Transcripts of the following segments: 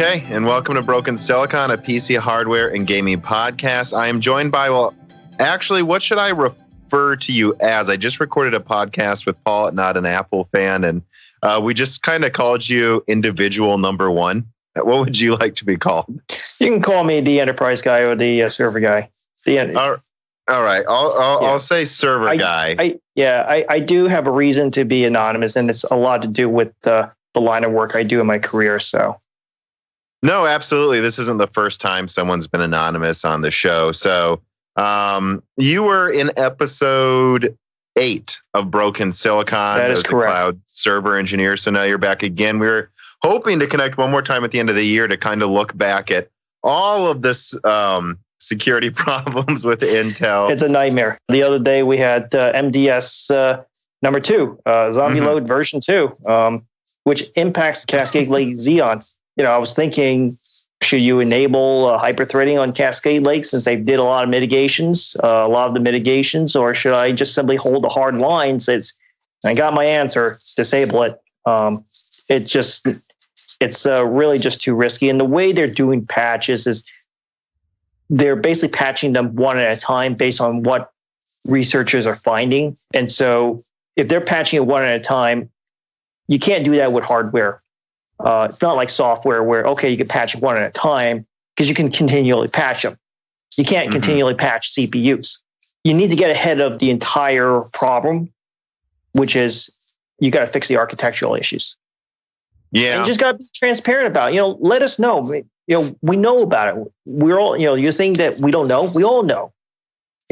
Okay, and welcome to Broken Silicon, a PC hardware and gaming podcast. I am joined by, what should I refer to you as? I just recorded a podcast with Paul, not an Apple fan, and we just kind of called you individual number one. What would you like to be called? You can call me the enterprise guy or the server guy. All right, I'll say server guy. I do have a reason to be anonymous, and it's a lot to do with the line of work I do in my career. So. No, absolutely. This isn't the first time someone's been anonymous on the show. So you were in episode 8 of Broken Silicon. That is correct. Cloud server engineer. So now you're back again. We were hoping to connect one more time at the end of the year to kind of look back at all of this security problems with Intel. It's a nightmare. The other day we had MDS number 2, Zombie Load version 2, which impacts Cascade Lake Xeons. I was thinking, should you enable hyperthreading on Cascade Lake since they did a lot of mitigations, or should I just simply hold a hard line? Says, I got my answer, disable it. It's really just too risky. And the way they're doing patches is they're basically patching them one at a time based on what researchers are finding. And so if they're patching it one at a time, you can't do that with hardware. It's not like software where, you can patch it one at a time because you can continually patch them. You can't continually patch CPUs. You need to get ahead of the entire problem, which is you got to fix the architectural issues. Yeah. And you just got to be transparent about it. Let us know. We know about it. We're all, you think that we don't know? We all know.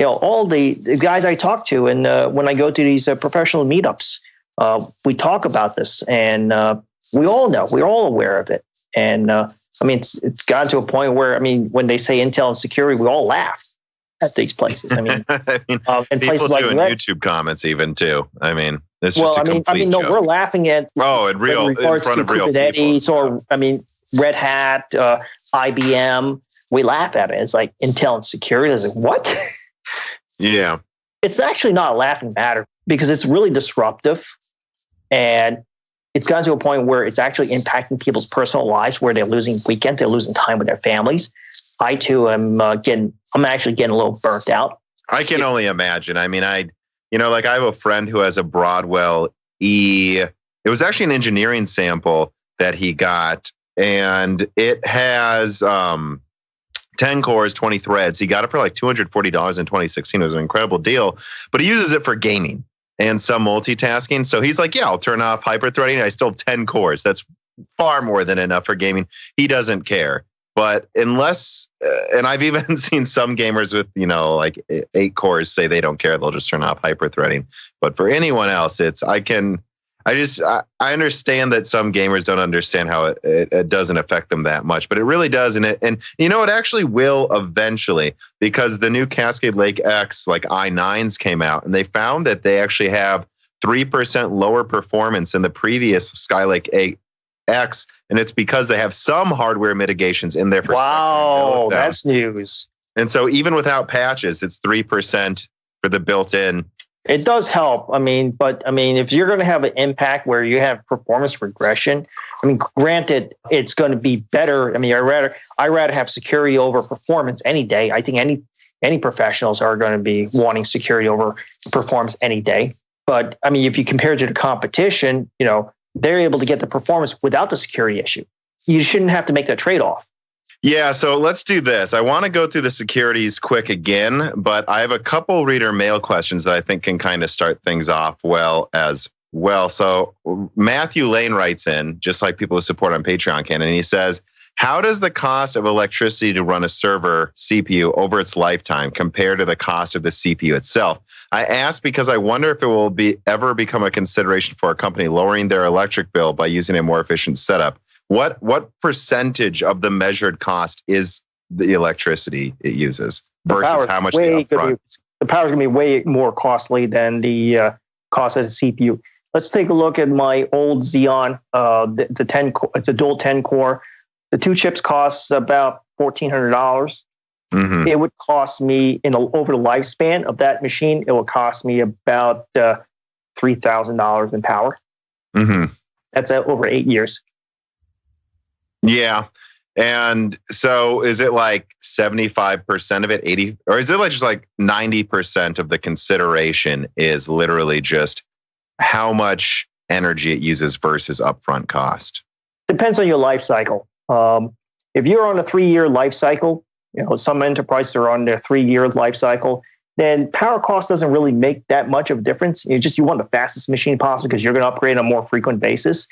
All the guys I talk to, and when I go to these professional meetups, we talk about this, and we all know, we're all aware of it. And it's gotten to a point where, when they say Intel and security, we all laugh at these places. And places like YouTube comments even too. It's just a complete joke. We're laughing at in front of real Kubernetes people. Or Red Hat, IBM. We laugh at it. It's like Intel and security. It's like, what? Yeah. It's actually not a laughing matter because it's really disruptive, and it's gotten to a point where it's actually impacting people's personal lives, where they're losing weekends, they're losing time with their families. I too am I'm actually getting a little burnt out. I can only imagine. I have a friend who has a Broadwell E. It was actually an engineering sample that he got, and it has 10 cores, 20 threads. He got it for like $240 in 2016. It was an incredible deal, but he uses it for gaming and some multitasking. So he's like, I'll turn off hyperthreading. I still have 10 cores. That's far more than enough for gaming. He doesn't care. But unless, and I've even seen some gamers with, 8 cores say they don't care. They'll just turn off hyperthreading. But for anyone else, I understand that some gamers don't understand how it doesn't affect them that much, but it really does. And it actually will eventually, because the new Cascade Lake X, like i9s came out, and they found that they actually have 3% lower performance than the previous Skylake X. And it's because they have some hardware mitigations in there. Wow, that's news. And so even without patches, it's 3% for the built-in. It does help. If you're going to have an impact where you have performance regression, granted, it's going to be better. I rather have security over performance any day. I think any professionals are going to be wanting security over performance any day. But if you compare it to the competition, they're able to get the performance without the security issue. You shouldn't have to make that trade-off. Yeah, so let's do this. I want to go through the securities quick again, but I have a couple reader mail questions that I think can kind of start things off well as well. So Matthew Lane writes in, just like people who support on Patreon can, and he says, how does the cost of electricity to run a server CPU over its lifetime compare to the cost of the CPU itself? I ask because I wonder if it will ever become a consideration for a company lowering their electric bill by using a more efficient setup. What percentage of the measured cost is the electricity it uses versus how much they upfront? The power is going to be way more costly than the cost of the CPU. Let's take a look at my old Xeon. It's a dual 10 core. The 2 chips costs about $1,400. Mm-hmm. It would cost me over the lifespan of that machine. It will cost me about $3,000 in power. Mm-hmm. That's over 8 years. Yeah. And so is it like 75% of it, 80, or is it like just like 90% of the consideration is literally just how much energy it uses versus upfront cost? Depends on your life cycle. If you're on a 3-year life cycle, some enterprises are on their 3-year life cycle, then power cost doesn't really make that much of a difference. You want the fastest machine possible because you're going to upgrade on a more frequent basis.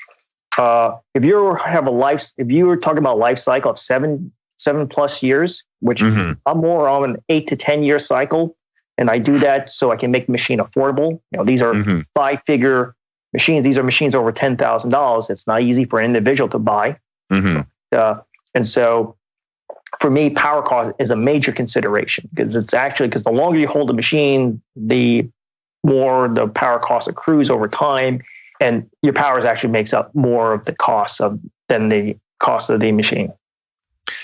If you're talking about life cycle of 7+ years, which I'm more on an 8 to 10 year cycle, and I do that so I can make the machine affordable. These are 5-figure machines. These are machines over $10,000. It's not easy for an individual to buy. And so for me, power cost is a major consideration because the longer you hold the machine, the more the power cost accrues over time, and your power actually makes up more of the cost than the cost of the machine.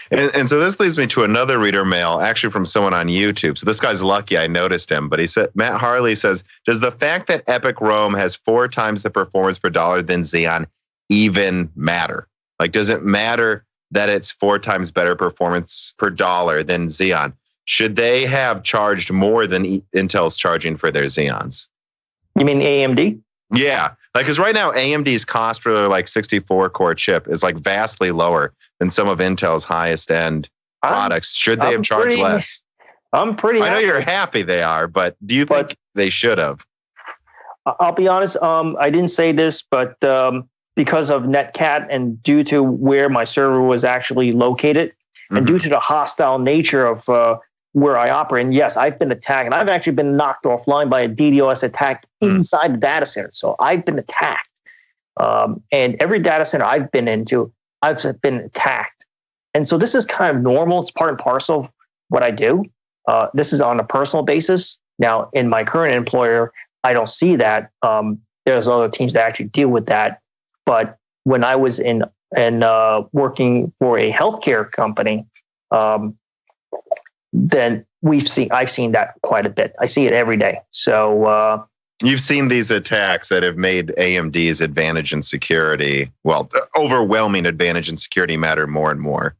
And so this leads me to another reader mail, actually from someone on YouTube. So this guy's lucky I noticed him, but he said, Matt Harley says, does the fact that Epic Rome has 4 times the performance per dollar than Xeon even matter? Like, does it matter that it's 4 times better performance per dollar than Xeon? Should they have charged more than Intel's charging for their Xeons? You mean AMD? Yeah, like because right now AMD's cost for their like 64 core chip is like vastly lower than some of Intel's highest end products. Should they have charged less? I'm pretty happy. I know you're happy they are, but do you think they should have? I'll be honest. I didn't say this, but because of NetCat and due to where my server was actually located, and due to the hostile nature of where I operate, and yes, I've been attacked, and I've actually been knocked offline by a DDoS attack inside the data center. So I've been attacked, and every data center I've been into, I've been attacked. And so this is kind of normal. It's part and parcel of what I do. This is on a personal basis. Now, in my current employer, I don't see that. There's other teams that actually deal with that. But when I was in working for a healthcare company, then I've seen that quite a bit. I see it every day. So you've seen these attacks that have made AMD's advantage in security, overwhelming advantage in security, matter more and more.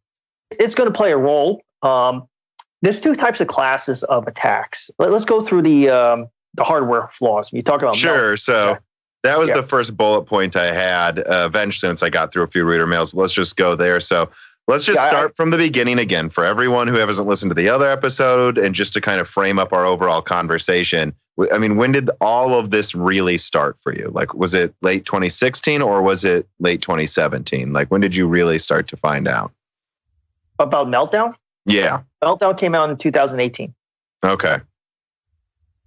It's going to play a role. There's 2 types of classes of attacks. Let's go through the hardware flaws. You talk about sure. So that was the first bullet point I had. Eventually, once I got through a few reader mails, but let's just go there. So let's just start from the beginning again for everyone who hasn't listened to the other episode, and just to kind of frame up our overall conversation. I mean, when did all of this really start for you? Like, was it late 2016 or was it late 2017? Like, when did you really start to find out about Meltdown? Yeah, Meltdown came out in 2018. Okay.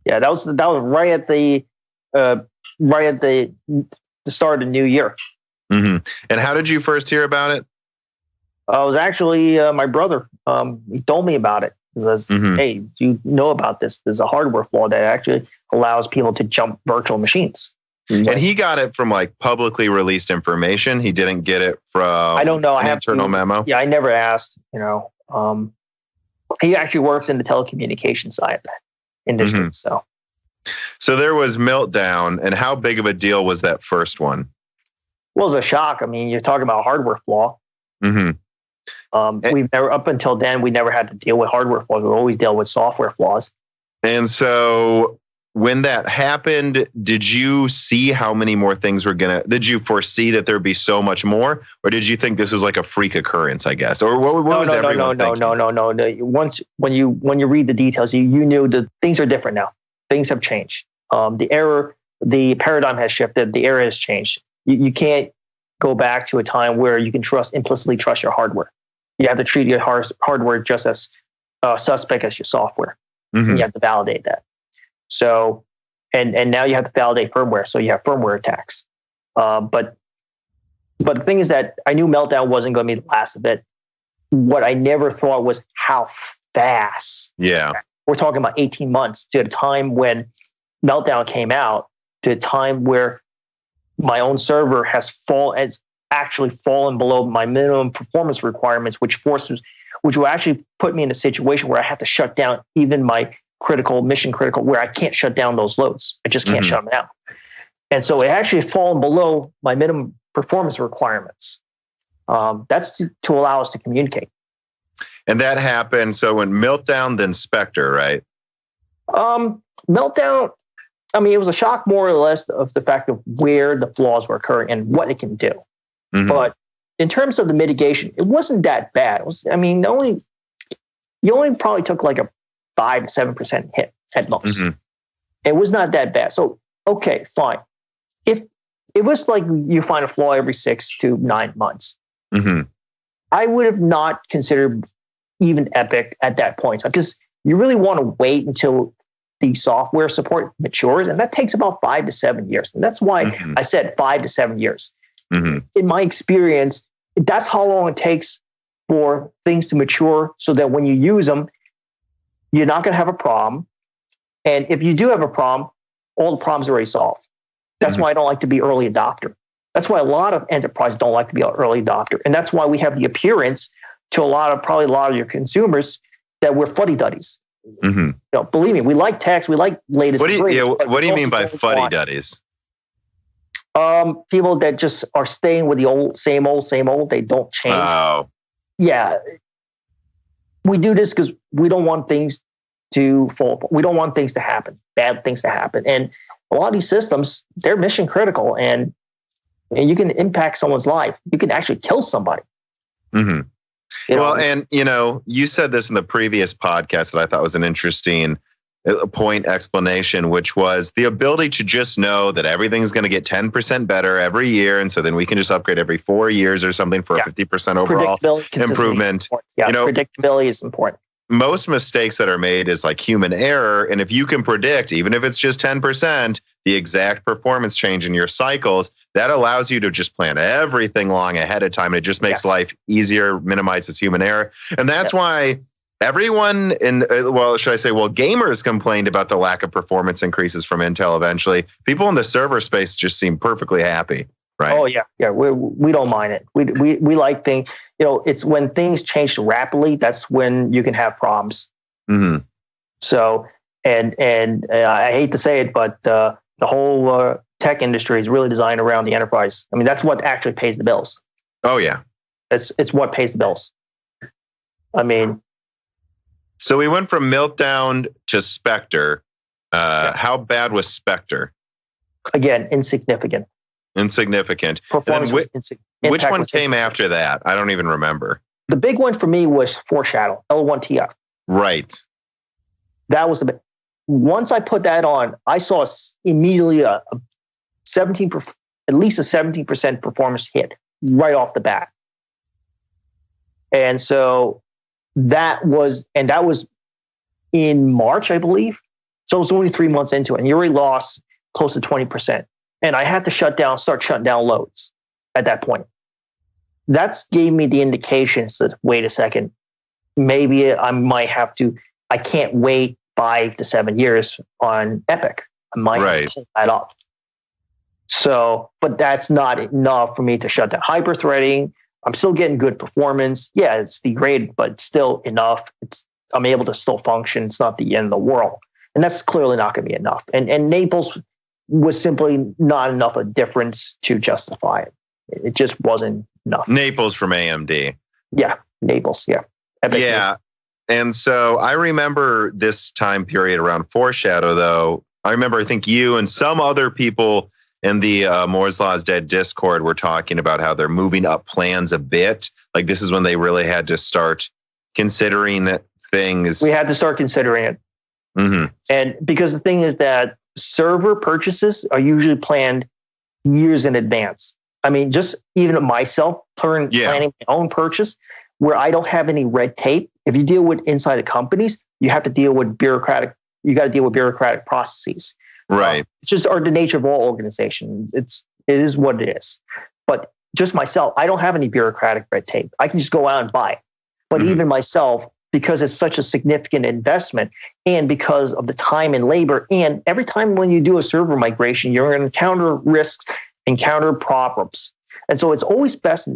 Yeah, that was right at the start of the new year. And how did you first hear about it? It was actually my brother. He told me about it. He says, hey, do you know about this? There's a hardware flaw that actually allows people to jump virtual machines. And he got it from like publicly released information. He didn't get it from I don't know. an internal memo. Yeah, I never asked. He actually works in the telecommunication side of that industry. So there was Meltdown, and how big of a deal was that first one? Well, it was a shock. I mean, you're talking about a hardware flaw. We've never, up until then, we never had to deal with hardware flaws. We always dealt with software flaws. And so when that happened, did you see how many more things were did you foresee that there'd be so much more? Or did you think this was like a freak occurrence, I guess? Or what was everyone thinking? No. Once, when you read the details, you knew that things are different now. Things have changed. The paradigm has shifted. The era has changed. You can't go back to a time where you can implicitly trust your hardware. You have to treat your hardware just as suspect as your software. You have to validate that. So, and now you have to validate firmware. So you have firmware attacks. But the thing is that I knew Meltdown wasn't going to be the last of it. What I never thought was how fast. Yeah. We're talking about 18 months to the time when Meltdown came out, to a time where my own server has actually fallen below my minimum performance requirements, which will actually put me in a situation where I have to shut down even my mission critical, where I can't shut down those loads. I just can't shut them down. And so it actually fallen below my minimum performance requirements. That's to allow us to communicate. And that happened. So when Meltdown, then Spectre, right? Meltdown, I mean, it was a shock more or less of the fact of where the flaws were occurring and what it can do. Mm-hmm. But in terms of the mitigation, it wasn't that bad. It was, I mean, you only probably took like a 5 to 7% hit at most. Mm-hmm. It was not that bad. So, okay, fine. If it was like you find a flaw every 6 to 9 months, mm-hmm. I would have not considered even Epic at that point, because you really want to wait until the software support matures, and that takes about 5 to 7 years. And that's why mm-hmm. I said 5 to 7 years. Mm-hmm. In my experience, that's how long it takes for things to mature, so that when you use them, you're not going to have a problem. And if you do have a problem, all the problems are already solved. That's mm-hmm. why I don't like to be early adopter. That's why a lot of enterprises don't like to be an early adopter. And that's why we have the appearance to probably a lot of your consumers that we're fuddy-duddies. Mm-hmm. You know, believe me, we like tech, we like latest. What do you mean by fuddy-duddies? People that just are staying with the same old. They don't change. Oh. Yeah. We do this because we don't want things to fall. We don't want things to happen, bad things to happen. And a lot of these systems, they're mission critical, and you can impact someone's life. You can actually kill somebody. Mm-hmm. Well, and you said this in the previous podcast that I thought was an interesting point explanation, which was the ability to just know that everything's going to get 10% better every year. And so then we can just upgrade every 4 years or something for a 50% overall improvement. Yeah, predictability is important. Most mistakes that are made is like human error. And if you can predict, even if it's just 10%, the exact performance change in your cycles, that allows you to just plan everything long ahead of time. And it just makes life easier, minimizes human error. And that's why everyone gamers complained about the lack of performance increases from Intel eventually. People in the server space just seem perfectly happy. Right. Oh yeah. We don't mind it. We like things. It's when things change rapidly, that's when you can have problems. Mm-hmm. So, and I hate to say it, but the whole tech industry is really designed around the enterprise. I mean, that's what actually pays the bills. Oh yeah. It's what pays the bills. I mean. So we went from Meltdown to Spectre. How bad was Spectre? Again, insignificant. Performance which one came after that? I don't even remember. The big one for me was Foreshadow, L1TF. Right. That was the big. Once I put that on, I saw immediately at least a 17% performance hit right off the bat. And so that was in March, I believe. So it was only 3 months into it, and you already lost close to 20%. And I had to start shutting down loads at that point. That gave me the indications that, wait a second, maybe I can't wait 5 to 7 years on Epic. I might have to pull that up. So, but that's not enough for me to shut down. Hyper-threading, I'm still getting good performance. Yeah, it's degraded, but it's still enough. I'm able to still function. It's not the end of the world. And that's clearly not going to be enough. And Naples was simply not enough a difference to justify it. It just wasn't enough. Naples from AMD. Yeah, Naples. Yeah. Epic. Yeah. And so I remember this time period around Foreshadow, though. I think you and some other people in the Moore's Law is Dead Discord were talking about how they're moving up plans a bit. Like this is when they really had to start considering things. We had to start considering it. Mm-hmm. And because the thing is that server purchases are usually planned years in advance. I mean, just even myself planning my own purchase where I don't have any red tape. If you deal with inside the companies, you have to deal with bureaucratic processes. Right. It's just the nature of all organizations. It is what it is. But just myself, I don't have any bureaucratic red tape. I can just go out and buy it. But even myself, because it's such a significant investment and because of the time and labor. And every time when you do a server migration, you're going to encounter risks, encounter problems. And so it's always best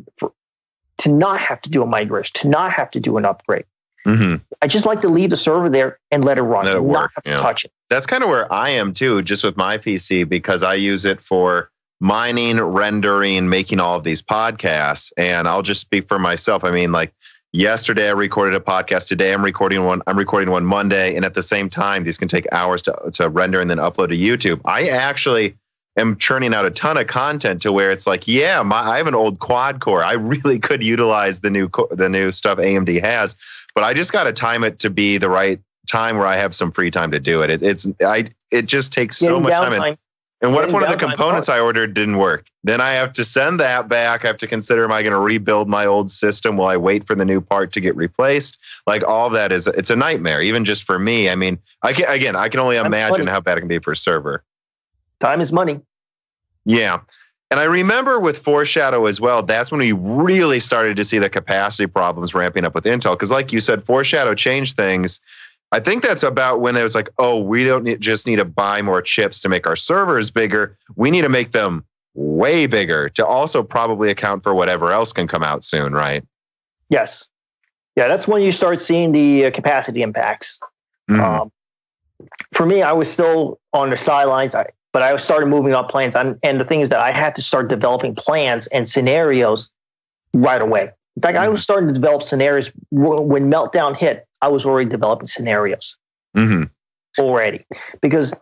to not have to do a migration, to not have to do an upgrade. Mm-hmm. I just like to leave the server there and let it run, not have to touch it. That's kind of where I am too, just with my PC, because I use it for mining, rendering, making all of these podcasts. And I'll just speak for myself. I mean, like yesterday I recorded a podcast. Today I'm recording one Monday. And at the same time, these can take hours to render and then upload to YouTube. I actually am churning out a ton of content to where it's like, yeah, I have an old quad core. I really could utilize the new stuff AMD has, but I just got to time it to be the right time where I have some free time to do it. It just takes so much time. And what if one of the components I ordered didn't work? Then I have to send that back. I have to consider, am I going to rebuild my old system? Will I wait for the new part to get replaced? Like all of that it's a nightmare, even just for me. I mean, I can only imagine how bad it can be for a server. Time is money. Yeah. And I remember with Foreshadow as well, that's when we really started to see the capacity problems ramping up with Intel. Because like you said, Foreshadow changed things. I think that's about when it was like, oh, we don't just need to buy more chips to make our servers bigger. We need to make them way bigger to also probably account for whatever else can come out soon, right? Yes. Yeah, that's when you start seeing the capacity impacts. Mm-hmm. For me, I was still on the sidelines, but I started moving up plans. And the thing is that I had to start developing plans and scenarios right away. In fact, I was starting to develop scenarios when Meltdown hit. I was already developing scenarios already, because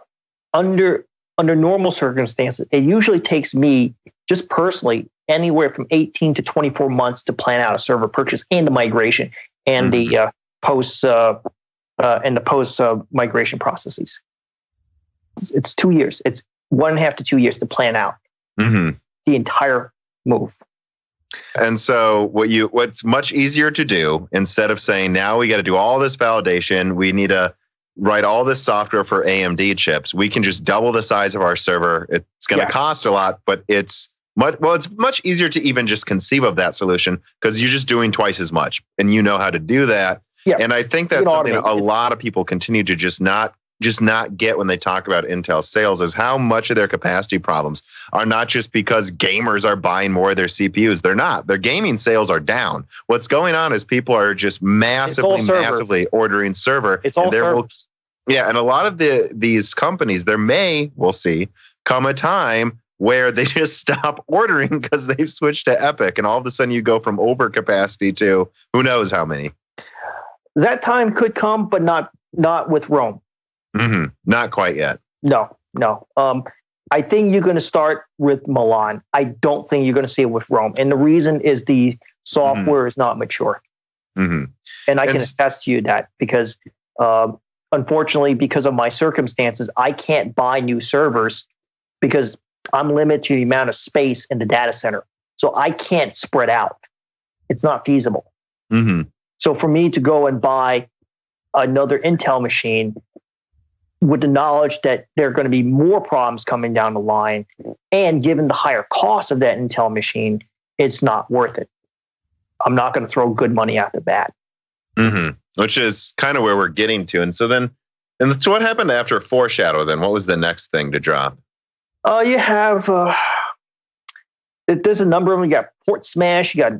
under normal circumstances, it usually takes me just personally anywhere from 18 to 24 months to plan out a server purchase and the migration and the post migration processes. It's 2 years. It's 1.5 to 2 years to plan out the entire move. And so what's much easier to do, instead of saying, now we got to do all this validation, we need to write all this software for AMD chips, we can just double the size of our server. It's going to cost a lot, but it's much easier to even just conceive of that solution because you're just doing twice as much and you know how to do that. Yeah. And I think that's something a lot of people continue to just not get when they talk about Intel sales, is how much of their capacity problems are not just because gamers are buying more of their CPUs. They're not. Their gaming sales are down. What's going on is people are just massively ordering server. It's all servers. And a lot of these companies, we'll see, come a time where they just stop ordering because they've switched to Epic, and all of a sudden you go from overcapacity to who knows how many. That time could come, but not with Rome. Not quite yet. No. I think you're going to start with Milan. I don't think you're going to see it with Rome. And the reason is the software is not mature. And I can attest to you that because, unfortunately, because of my circumstances, I can't buy new servers because I'm limited to the amount of space in the data center. So I can't spread out. It's not feasible. So for me to go and buy another Intel machine with the knowledge that there are going to be more problems coming down the line, and given the higher cost of that Intel machine, it's not worth it. I'm not going to throw good money at the bat. Which is kind of where we're getting to. And so what happened after Foreshadow then? What was the next thing to drop? You have, there's a number of them. You got Port Smash, you got,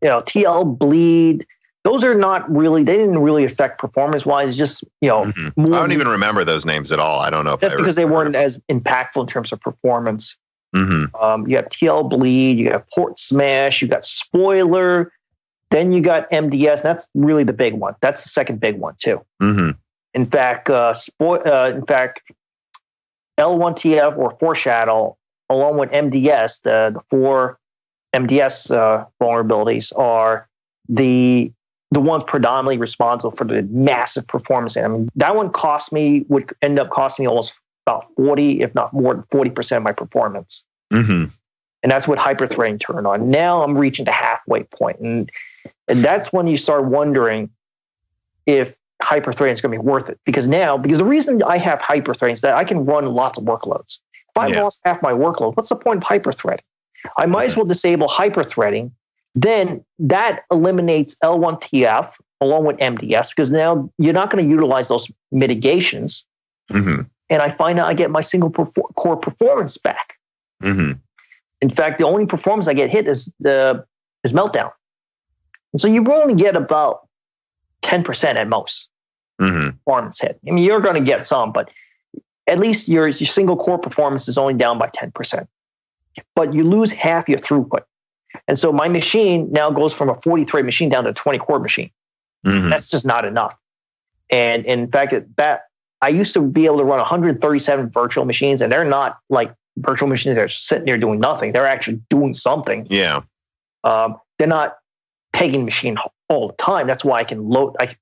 TL Bleed. Those are not really, they didn't really affect performance-wise. Just, more. I don't even remember those names at all. I don't know if that's because they weren't as impactful in terms of performance. You got TL Bleed, you got Port Smash, you got Spoiler, then you got MDS. That's really the big one. That's the second big one too. In fact, L1TF or Foreshadow, along with MDS, the four MDS vulnerabilities are the ones predominantly responsible for the massive performance. I mean, that one would end up costing me almost about 40, if not more than 40% of my performance. And that's what hyperthreading turned on. Now I'm reaching the halfway point. And that's when you start wondering if hyperthreading is going to be worth it. Because the reason I have hyperthreading is that I can run lots of workloads. If I lost half my workload, what's the point of hyperthreading? I might as well disable hyperthreading. Then that eliminates L1TF along with MDS, because now you're not going to utilize those mitigations. And I find out I get my single core performance back. In fact, the only performance I get hit is Meltdown. And so you only get about 10% at most performance hit. I mean, you're going to get some, but at least your single core performance is only down by 10%. but you lose half your throughput. And so my machine now goes from a 40 thread machine down to a 20 core machine. That's just not enough. And in fact, that I used to be able to run 137 virtual machines, and they're not like virtual machines that are sitting there doing nothing. They're actually doing something. Yeah. They're not taking machine all the time. That's why I can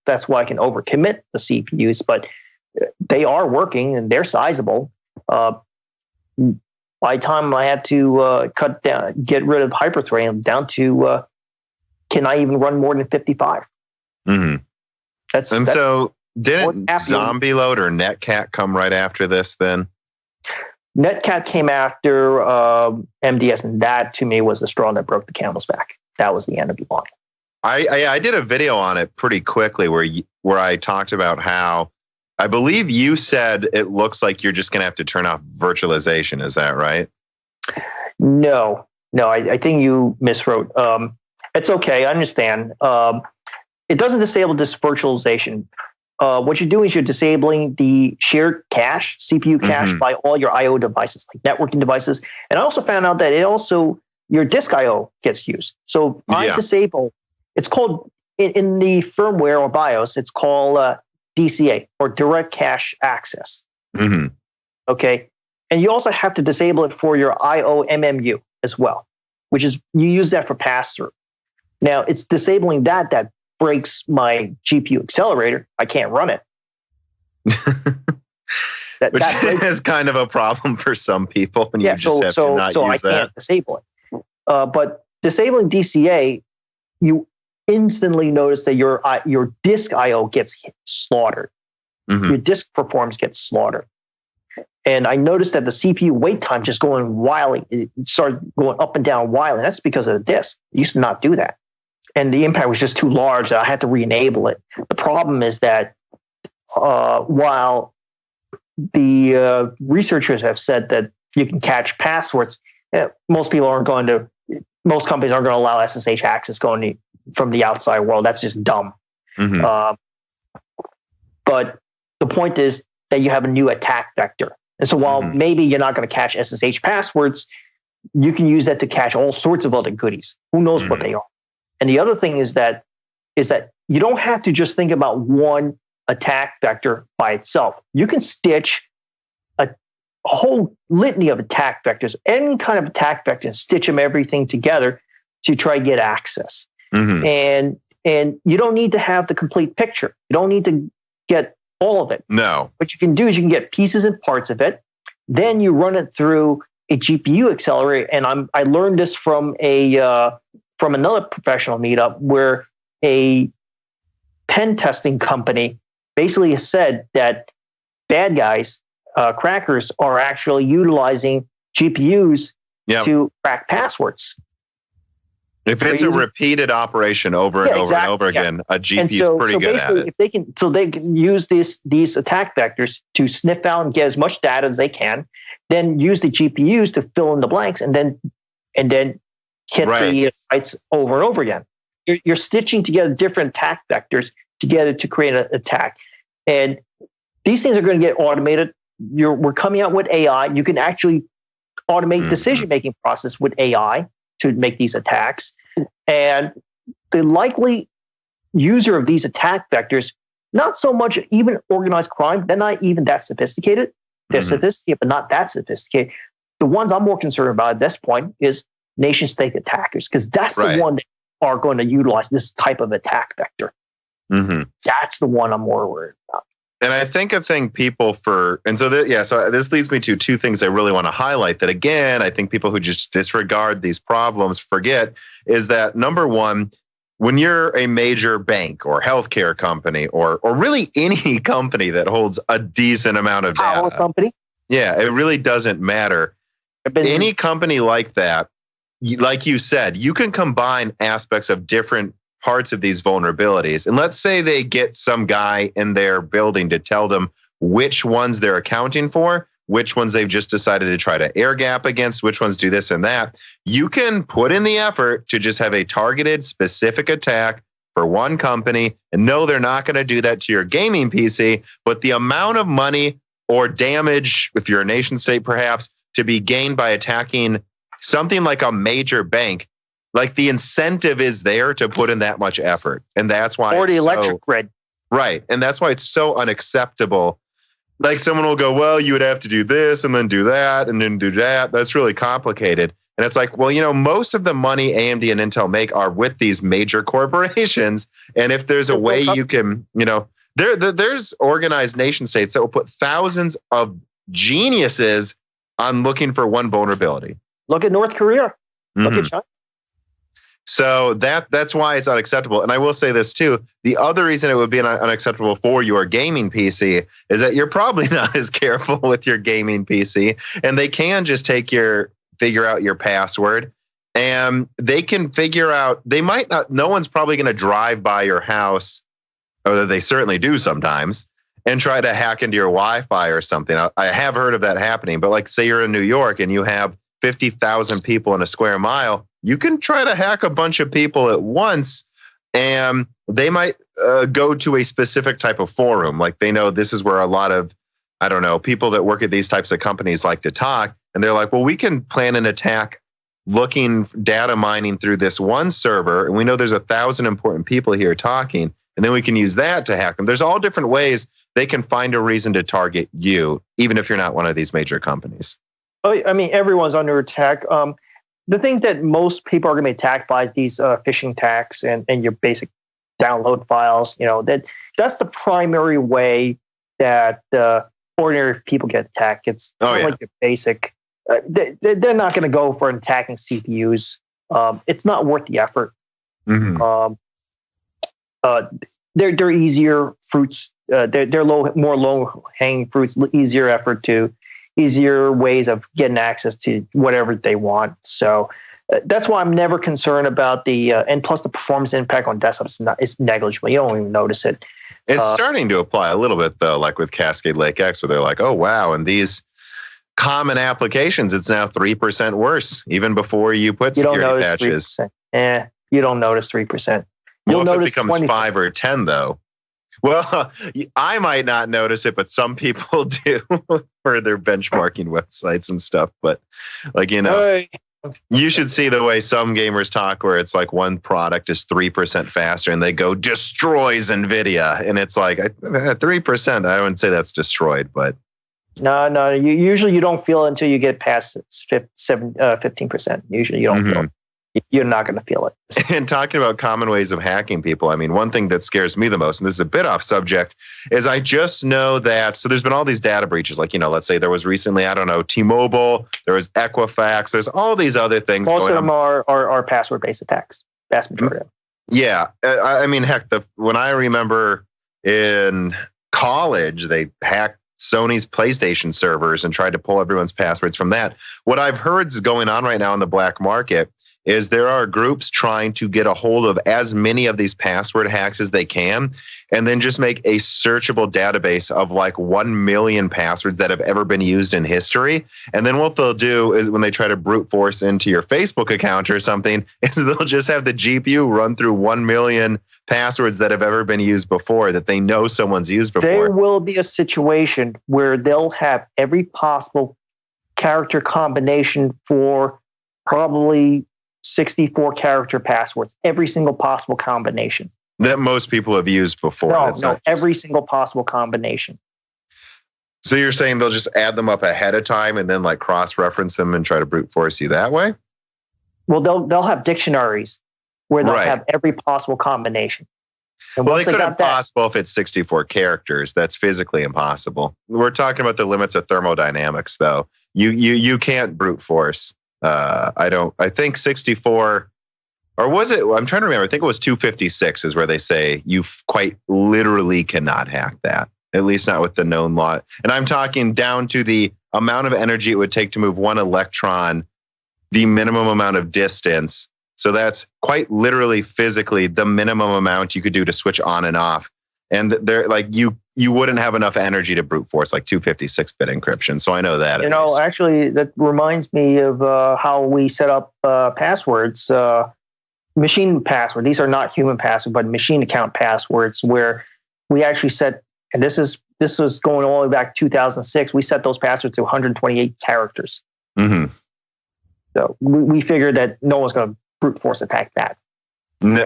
that's why I can overcommit the CPUs, but they are working and they're sizable. By the time I had to cut down, get rid of hyperthreading down to, can I even run more than 55? So didn't Zombie Load or NetCat come right after this then? NetCat came after MDS, and that to me was the straw that broke the camel's back. That was the end of the line. I did a video on it pretty quickly where I talked about how I believe you said it looks like you're just going to have to turn off virtualization. Is that right? No, I think you miswrote. It's okay. I understand. It doesn't disable this virtualization. What you're doing is you're disabling the shared cache, CPU cache, by all your I/O devices, like networking devices. And I also found out that your disk I/O gets used. So I disable. It's called in the firmware or BIOS. It's called DCA, or Direct Cache Access. Okay, and you also have to disable it for your I/O MMU as well, which is you use that for pass-through. Now it's disabling that breaks my GPU accelerator. I can't run it. Which is kind of a problem for some people when you just have to not use that. I can't disable it. But disabling DCA, you instantly notice that your disk I/O gets slaughtered. Your disk performance gets slaughtered. And I noticed that the CPU wait time just going wildly. It started going up and down wildly. That's because of the disk. It used to not do that. And the impact was just too large that I had to re-enable it. The problem is that while the researchers have said that you can catch passwords, most companies aren't going to allow SSH access going from the outside world. That's just dumb. But the point is that you have a new attack vector. And so while maybe you're not going to catch SSH passwords, you can use that to catch all sorts of other goodies. Who knows what they are? And the other thing is that you don't have to just think about one attack vector by itself. You can stitch a whole litany of attack vectors, any kind of attack vector, and stitch them everything together to try to get access. And you don't need to have the complete picture. You don't need to get all of it. No. What you can do is you can get pieces and parts of it. Then you run it through a GPU accelerator. And I learned this from another professional meetup where a pen testing company basically has said that bad guys, crackers, are actually utilizing GPUs to crack passwords. If it's a repeated operation over and over and over again, a GPU is pretty good at it. If they can use these attack vectors to sniff out and get as much data as they can, then use the GPUs to fill in the blanks, and then hit the sites over and over again. You're stitching together different attack vectors together to create an attack. And these things are going to get automated. We're coming out with AI. You can actually automate decision-making process with AI to make these attacks. And the likely user of these attack vectors, not so much even organized crime, they're not even that sophisticated. They're sophisticated, but not that sophisticated. The ones I'm more concerned about at this point is nation-state attackers, because that's the one that are going to utilize this type of attack vector. That's the one I'm more worried about. And I think so this leads me to two things I really want to highlight that, again, I think people who just disregard these problems forget, is that number one, when you're a major bank or healthcare company or really any company that holds a decent amount of data, power company, it really doesn't matter. Any company like that, like you said, you can combine aspects of different parts of these vulnerabilities. And let's say they get some guy in their building to tell them which ones they're accounting for, which ones they've just decided to try to air gap against, which ones do this and that. You can put in the effort to just have a targeted, specific attack for one company, and no, they're not going to do that to your gaming PC, but the amount of money or damage, if you're a nation state perhaps, to be gained by attacking something like a major bank, like the incentive is there to put in that much effort. And that's why. Or the electric grid. Right. And that's why it's so unacceptable. Like someone will go, well, you would have to do this and then do that and then do that. That's really complicated. And it's like, well, most of the money AMD and Intel make are with these major corporations. And if there's a way you can, there's organized nation states that will put thousands of geniuses on looking for one vulnerability. Look at North Korea. Look at China. So that's why it's unacceptable. And I will say this too. The other reason it would be unacceptable for your gaming PC is that you're probably not as careful with your gaming PC. And they can just figure out your password. And they can figure out, they might not, no one's probably going to drive by your house, or they certainly do sometimes, and try to hack into your Wi-Fi or something. I have heard of that happening. But like say you're in New York and you have 50,000 people in a square mile, you can try to hack a bunch of people at once, and they might go to a specific type of forum. Like they know this is where a lot of, I don't know, people that work at these types of companies like to talk. And they're like, well, we can plan an attack looking data mining through this one server. And we know there's 1,000 important people here talking. And then we can use that to hack them. There's all different ways they can find a reason to target you, even if you're not one of these major companies. I mean, everyone's under attack. The things that most people are going to be attacked by is these phishing attacks and your basic download files. That's the primary way that ordinary people get attacked. It's like your basic. They're not going to go for attacking CPUs. It's not worth the effort. Mm-hmm. They're easier fruits. They're more low hanging fruits. Easier ways of getting access to whatever they want. So that's why I'm never concerned about and plus the performance impact on desktops it's negligible. You don't even notice it. It's starting to apply a little bit though, like with Cascade Lake X, where they're like, oh wow, and these common applications, it's now 3% worse, even before you put security patches. 3%. You don't notice 3%. You'll notice it becomes 20%. 5 or 10 though. Well, I might not notice it, but some people do for their benchmarking websites and stuff. But you should see the way some gamers talk, where it's like one product is 3% faster and they go destroys NVIDIA. And it's like 3%. I wouldn't say that's destroyed, but. No. You don't feel it until you get past 15%. Usually you don't feel it. You're not going to feel it. And talking about common ways of hacking people, I mean, one thing that scares me the most, and this is a bit off subject, is I just know that, so there's been all these data breaches. Like, let's say there was recently, I don't know, T-Mobile, there was Equifax, there's all these other things. Most of them are password-based attacks. Vast majority of them. Yeah. I mean, heck, when I remember in college, they hacked Sony's PlayStation servers and tried to pull everyone's passwords from that. What I've heard is going on right now in the black market is there are groups trying to get a hold of as many of these password hacks as they can, and then just make a searchable database of like 1 million passwords that have ever been used in history. And then what they'll do is when they try to brute force into your Facebook account or something, is they'll just have the GPU run through 1 million passwords that have ever been used before, that they know someone's used before. There will be a situation where they'll have every possible character combination for probably 64 character passwords, every single possible combination that most people have used before. No, every single possible combination. So you're saying they'll just add them up ahead of time and then like cross-reference them and try to brute force you that way? Well, they'll have dictionaries where they'll have every possible combination. And well, they couldn't possible if it's 64 characters. That's physically impossible. We're talking about the limits of thermodynamics, though. You can't brute force. I think 64, or was it? I'm trying to remember. I think it was 256 is where they say you quite literally cannot hack that, at least not with the known law. And I'm talking down to the amount of energy it would take to move one electron, the minimum amount of distance. So that's quite literally physically the minimum amount you could do to switch on and off. And they're like, you wouldn't have enough energy to brute force like 256-bit encryption. So I know that. Actually, that reminds me of how we set up passwords, machine password. These are not human passwords, but machine account passwords, where we actually set, and this was going all the way back to 2006. We set those passwords to 128 characters. Mm-hmm. So we figured that no one's going to brute force attack that.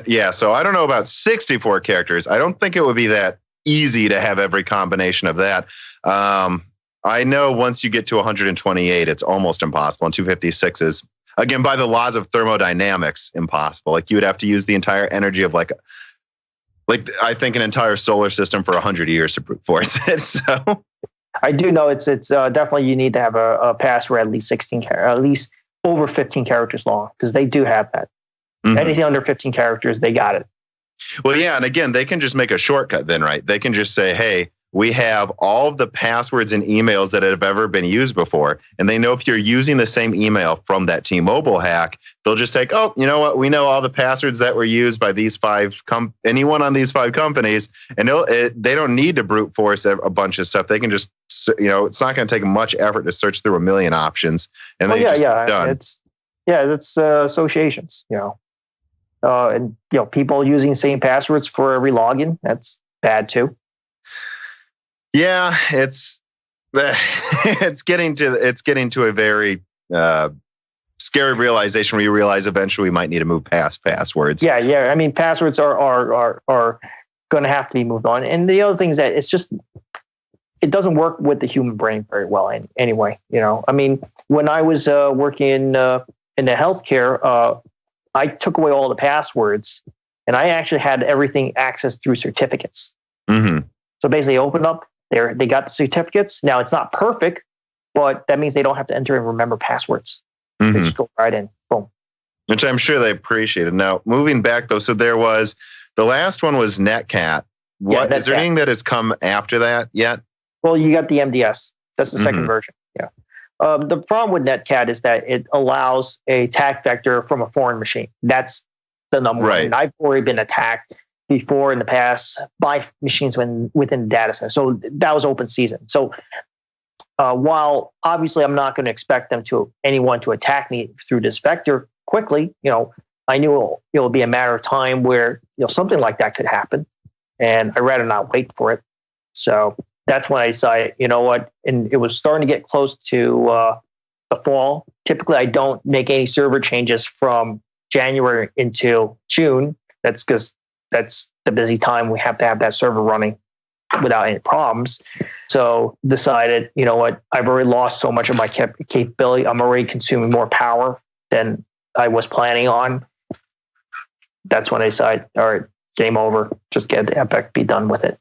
Yeah, so I don't know about 64 characters. I don't think it would be that easy to have every combination of that. I know once you get to 128, it's almost impossible. And 256 is, again, by the laws of thermodynamics, impossible. Like you would have to use the entire energy of like I think an entire solar system for 100 years to brute force it. So I do know it's definitely you need to have a password at least at least over 15 characters long, because they do have that. Mm-hmm. Anything under 15 characters, they got it. Well, yeah, and again, they can just make a shortcut then, right? They can just say, hey, we have all of the passwords and emails that have ever been used before. And they know if you're using the same email from that T-Mobile hack, they'll just take, oh, you know what? We know all the passwords that were used by these anyone on these 5 companies. And they don't need to brute force a bunch of stuff. They can just, it's not going to take much effort to search through a million options. And then done. It's associations, and people using the same passwords for every login. That's bad too. Yeah, it's getting to a very scary realization where you realize eventually we might need to move past passwords. Yeah. I mean, passwords are going to have to be moved on. And the other thing is that it doesn't work with the human brain very well anyway. I mean, when I was working in the healthcare, I took away all the passwords, and I actually had everything accessed through certificates. Mm-hmm. So basically, open up. They got the certificates. Now, it's not perfect, but that means they don't have to enter and remember passwords. Mm-hmm. They just go right in. Boom. Which I'm sure they appreciated. Now, moving back, though, so there was, the last one was NetCat. Is there anything that has come after that yet? Well, you got the MDS. That's the second version. Yeah. The problem with NetCat is that it allows a attack vector from a foreign machine. That's the number one. And I've already been attacked before in the past by machines within the data center. So that was open season. So while obviously I'm not going to expect anyone to attack me through this vector quickly, I knew it'll be a matter of time where something like that could happen, and I'd rather not wait for it. So that's when I decided, you know what, and it was starting to get close to the fall. Typically, I don't make any server changes from January until June. That's because that's the busy time. We have to have that server running without any problems. So decided, you know what, I've already lost so much of my capability. I'm already consuming more power than I was planning on. That's when I decided, all right, game over. Just get the Epic, be done with it.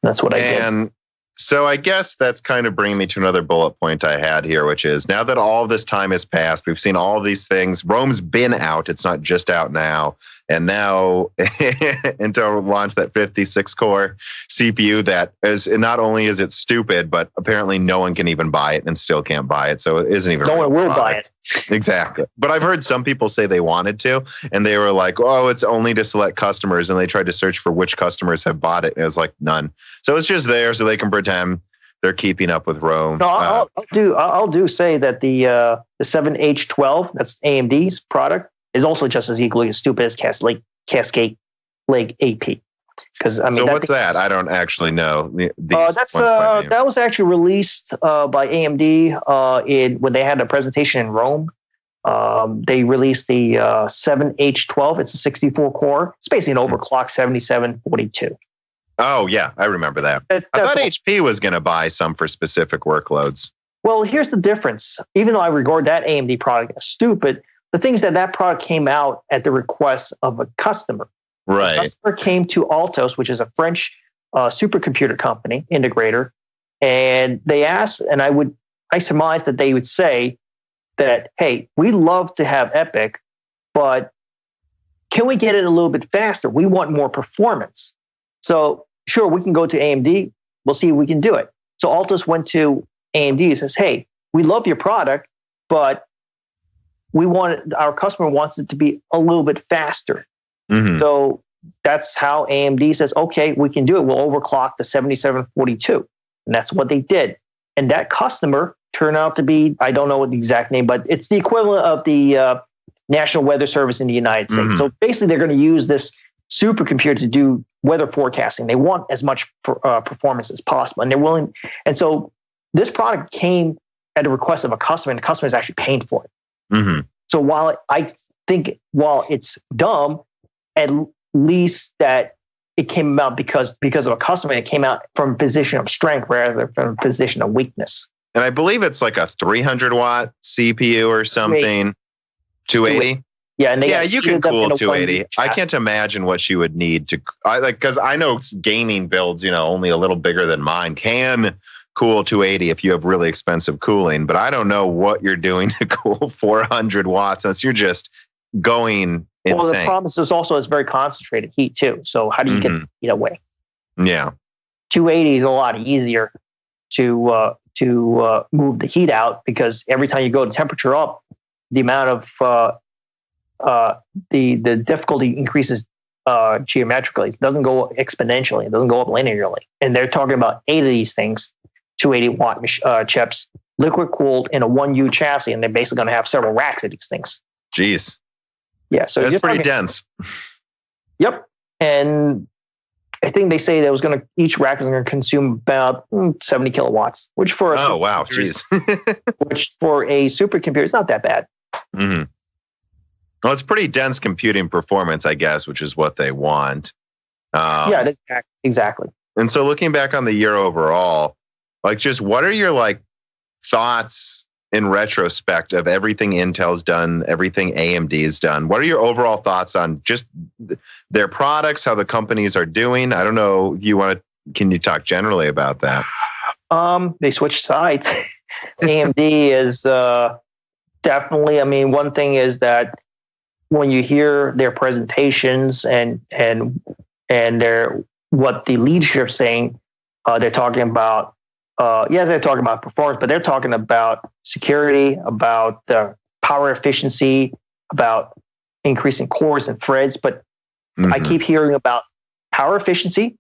That's what I did. And so I guess that's kind of bringing me to another bullet point I had here, which is now that all of this time has passed, we've seen all of these things. Rome's been out. It's not just out now. And now Intel launched that 56-core CPU that is, not only is it stupid, but apparently no one can even buy it and still can't buy it. So it isn't even. No one will buy it. Exactly. But I've heard some people say they wanted to, and they were like, oh, it's only to select customers. And they tried to search for which customers have bought it. And it was like none. So it's just there so they can pretend they're keeping up with Rome. No, I'll say that the 7H12, that's AMD's product, is also just as equally as stupid as Cascade Lake AP. Because I mean, so what's that? I don't actually know. That was actually released by AMD when they had a presentation in Rome. They released the 7H12. It's a 64 core. It's basically an overclock 7742. Oh yeah, I remember that. I thought HP was going to buy some for specific workloads. Well, here's the difference. Even though I regard that AMD product as stupid, the thing is that product came out at the request of a customer. Right. The customer came to Altos, which is a French supercomputer company integrator, and they asked, and I surmised that they would say that, hey, we love to have Epic, but can we get it a little bit faster? We want more performance. So sure, we can go to AMD. We'll see if we can do it. So Altos went to AMD and says, hey, we love your product, but our customer wants it to be a little bit faster. Mm-hmm. So that's how AMD says, okay, we can do it. We'll overclock the 7742. And that's what they did. And that customer turned out to be, I don't know what the exact name, but it's the equivalent of the National Weather Service in the United States. Mm-hmm. So basically, they're going to use this supercomputer to do weather forecasting. They want as much performance as possible. And they're willing. And so this product came at the request of a customer, and the customer is actually paying for it. Mm-hmm. So while it's dumb, at least that it came about because of a customer, it came out from a position of strength rather than from a position of weakness. And I believe it's like a 300 watt CPU or something. 280. Yeah, and you can cool 280. I can't imagine what she would need to. Because I know gaming builds, only a little bigger than mine can cool 280 if you have really expensive cooling. But I don't know what you're doing to cool 400 watts unless you're just going insane. Well, the problem is also it's very concentrated heat too. So how do you get the heat away? Yeah, 280 is a lot easier to move the heat out because every time you go the temperature up, the amount of the difficulty increases geometrically. It doesn't go exponentially. It doesn't go up linearly. And they're talking about 8 of these things, 280 watt chips, liquid cooled in a 1U chassis, and they're basically going to have several racks of these things. Jeez. Yeah, so that's pretty dense. Yep, and I think they say that each rack is going to consume about 70 kilowatts, which for a which for a supercomputer is not that bad. Mm-hmm. Well, it's pretty dense computing performance, I guess, which is what they want. Yeah, exactly. And so, looking back on the year overall, just what are your thoughts in retrospect of everything Intel's done, everything AMD's done? What are your overall thoughts on just their products, how the companies are doing? I don't know if you want to. Can you talk generally about that? They switched sides. AMD is definitely. I mean, one thing is that when you hear their presentations and their what the leadership's saying, they're talking about. They're talking about performance, but they're talking about security, about the power efficiency, about increasing cores and threads. But I keep hearing about power efficiency,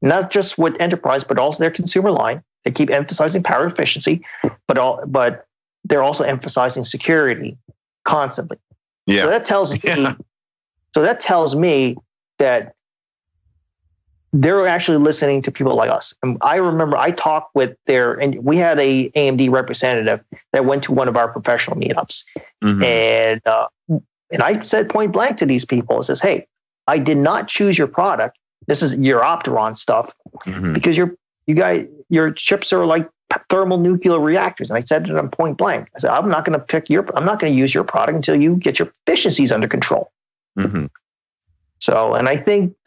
not just with enterprise, but also their consumer line. They keep emphasizing power efficiency, but they're also emphasizing security constantly. Yeah. So that tells me that they're actually listening to people like us. And I remember I talked with and we had a AMD representative that went to one of our professional meetups. And I said point blank to these people, it says, hey, I did not choose your product. This is your Optane stuff because your chips are like thermonuclear reactors. And I said to them point blank, I said, I'm not going to use your product until you get your efficiencies under control. So, and I think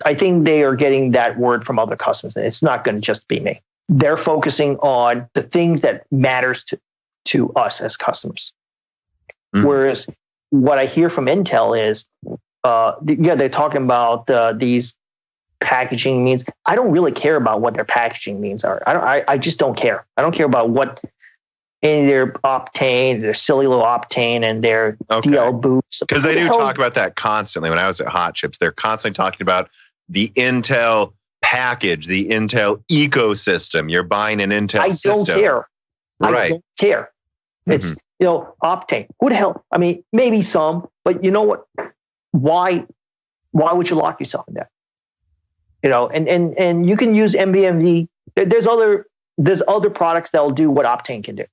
they are getting that word from other customers. And it's not going to just be me. They're focusing on the things that matters to us as customers. Whereas what I hear from Intel is, they're talking about these packaging means. I don't really care about what their packaging means are. I just don't care. I don't care about what in their Optane, their cellular Optane, and their DL boosts. Because they do talk about that constantly. When I was at Hot Chips, they're constantly talking about the Intel package, the Intel ecosystem. You're buying an Intel system. I don't care. Right. I don't care. It's, Optane. Who the hell? I mean, maybe some, but you know what? Why would you lock yourself in that? And you can use NVMe. There's other products that'll do what Optane can do.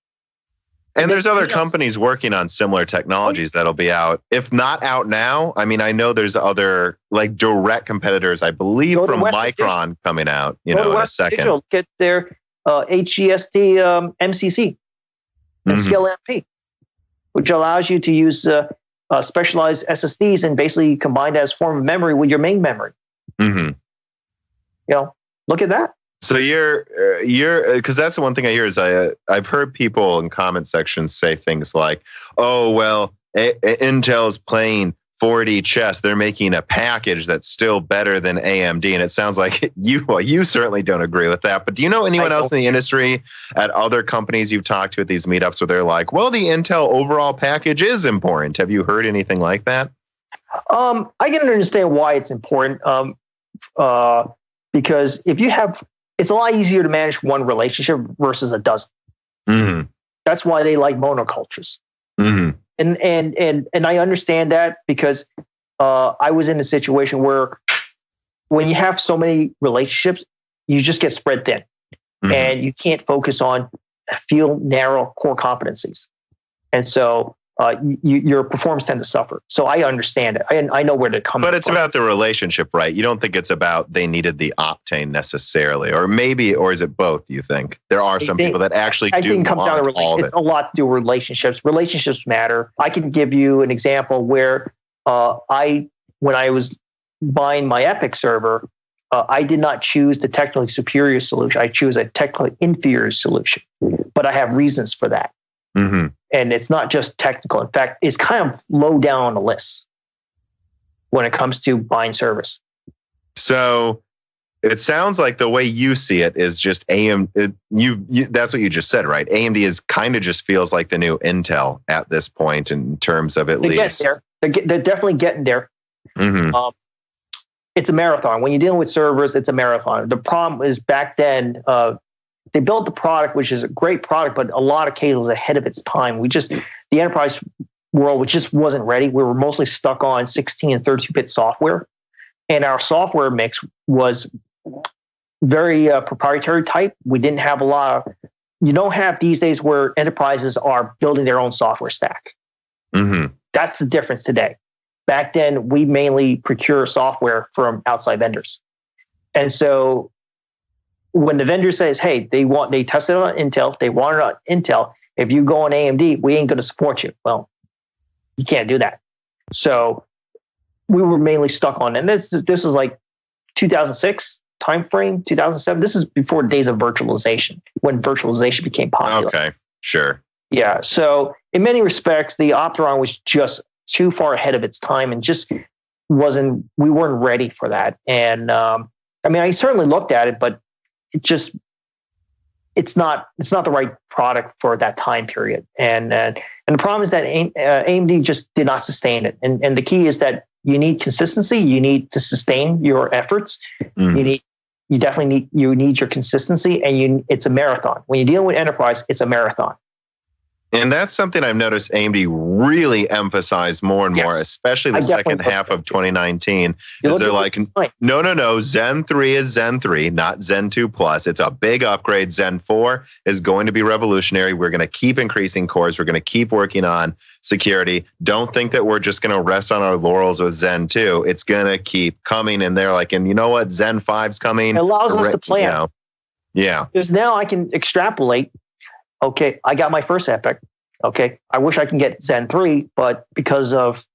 And there's other companies working on similar technologies that'll be out. If not out now, I mean, I know there's other direct competitors, I believe, from Micron coming out, in a second. Digital, get their HGST MCC and Scale MP, which allows you to use specialized SSDs and basically combine that as form of memory with your main memory. Look at that. So you're because that's the one thing I hear is I've heard people in comment sections say things like, oh, well, Intel's playing 4D chess. They're making a package that's still better than AMD. And it sounds like you certainly don't agree with that. But do you know anyone else in the industry at other companies you've talked to at these meetups where they're like, well, the Intel overall package is important? Have you heard anything like that? I can understand why it's important. Because it's a lot easier to manage one relationship versus a dozen. That's why they like monocultures. And I understand that because I was in a situation where when you have so many relationships, you just get spread thin and you can't focus on a few narrow core competencies. And so your performance tends to suffer. So I understand it. I know where to come from. But it's about the relationship, right? You don't think it's about they needed the Optane necessarily, or maybe, or is it both? You think there are some people that actually do? I think it comes down to relationships. It's a lot to do with relationships. Relationships matter. I can give you an example where when I was buying my Epic server, I did not choose the technically superior solution. I choose a technically inferior solution, but I have reasons for that. Mm-hmm. And it's not just technical. In fact, it's kind of low down on the list when it comes to buying service. So it sounds like the way you see it is just AMD. That's what you just said, right? AMD is kind of just feels like the new Intel at this point in terms of at least. They're definitely getting there. Mm-hmm. It's a marathon. When you're dealing with servers, it's a marathon. The problem is back then, they built the product, which is a great product, but a lot of cases was ahead of its time. The enterprise world just wasn't ready. We were mostly stuck on 16 and 32-bit software. And our software mix was very proprietary type. We didn't have a lot of, you don't have these days where enterprises are building their own software stack. Mm-hmm. That's the difference today. Back then, we mainly procure software from outside vendors. And so when the vendor says, hey, they tested it on Intel, they want it on Intel. If you go on AMD, we ain't going to support you. Well, you can't do that. So we were mainly stuck on, and this is like 2006 timeframe, 2007. This is before days of virtualization, when virtualization became popular. Okay, sure. Yeah. So in many respects, the Optane was just too far ahead of its time, and just we weren't ready for that. And I certainly looked at it, but it's not the right product for that time period. And the problem is that AMD just did not sustain it. And the key is that you need consistency. You need to sustain your efforts. Mm. You definitely need your consistency, and it's a marathon. When you're dealing with enterprise, it's a marathon. And that's something I've noticed AMD really emphasize more and more, especially the second half of 2019. Is they're like, no, Zen 3 is Zen 3, not Zen 2 Plus. It's a big upgrade. Zen 4 is going to be revolutionary. We're going to keep increasing cores. We're going to keep working on security. Don't think that we're just going to rest on our laurels with Zen 2. It's going to keep coming. And they're like, and you know what? Zen 5's coming. It allows us to plan. Yeah. Because now I can extrapolate. Okay, I got my first Epic. Okay, I wish I can get Zen 3, but because of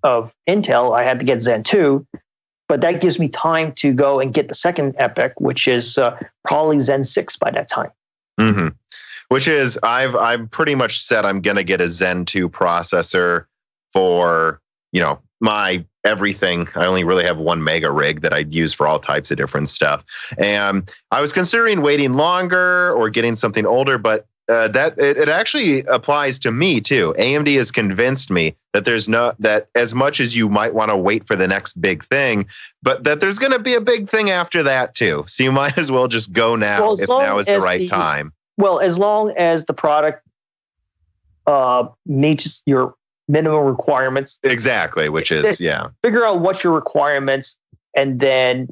Intel, I had to get Zen 2. But that gives me time to go and get the second Epic, which is probably Zen 6 by that time. Mm-hmm. Which is, I've pretty much said I'm going to get a Zen 2 processor for, my everything. I only really have 1 mega rig that I'd use for all types of different stuff. And I was considering waiting longer or getting something older, but that it actually applies to me too. AMD has convinced me that that as much as you might want to wait for the next big thing, but that there's going to be a big thing after that too. So you might as well just go now if now is the right time. Well, as long as the product meets your minimum requirements. Exactly, which is, figure out what's your requirements and then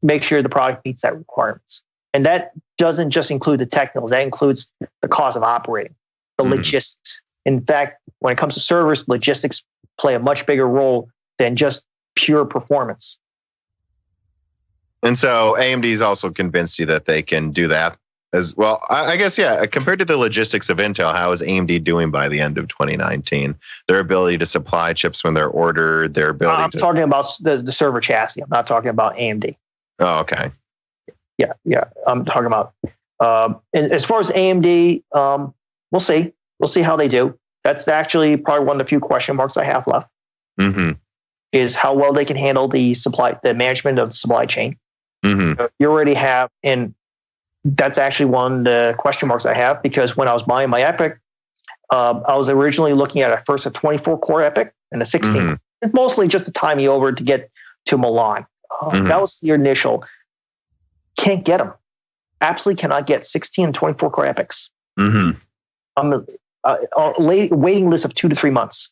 make sure the product meets that requirements. And that doesn't just include the technicals. That includes the cost of operating, the logistics. In fact, when it comes to servers, logistics play a much bigger role than just pure performance. And so AMD's also convinced you that they can do that as well. I guess, compared to the logistics of Intel, how is AMD doing by the end of 2019? Their ability to supply chips when they're ordered, their ability I'm talking about the server chassis. I'm not talking about AMD. Oh, okay. Yeah. I'm talking about, and as far as AMD, we'll see. We'll see how they do. That's actually probably one of the few question marks I have left. Mm-hmm. Is how well they can handle the management of the supply chain. Mm-hmm. You already have, and that's actually one of the question marks I have, because when I was buying my Epic, I was originally looking at a 24 core Epic and a 16. Mm-hmm. It's mostly just to tie me over to get to Milan. That was the initial. Can't get them. Absolutely cannot get 16 and 24 core Epics. Mm-hmm. Waiting list of 2 to 3 months.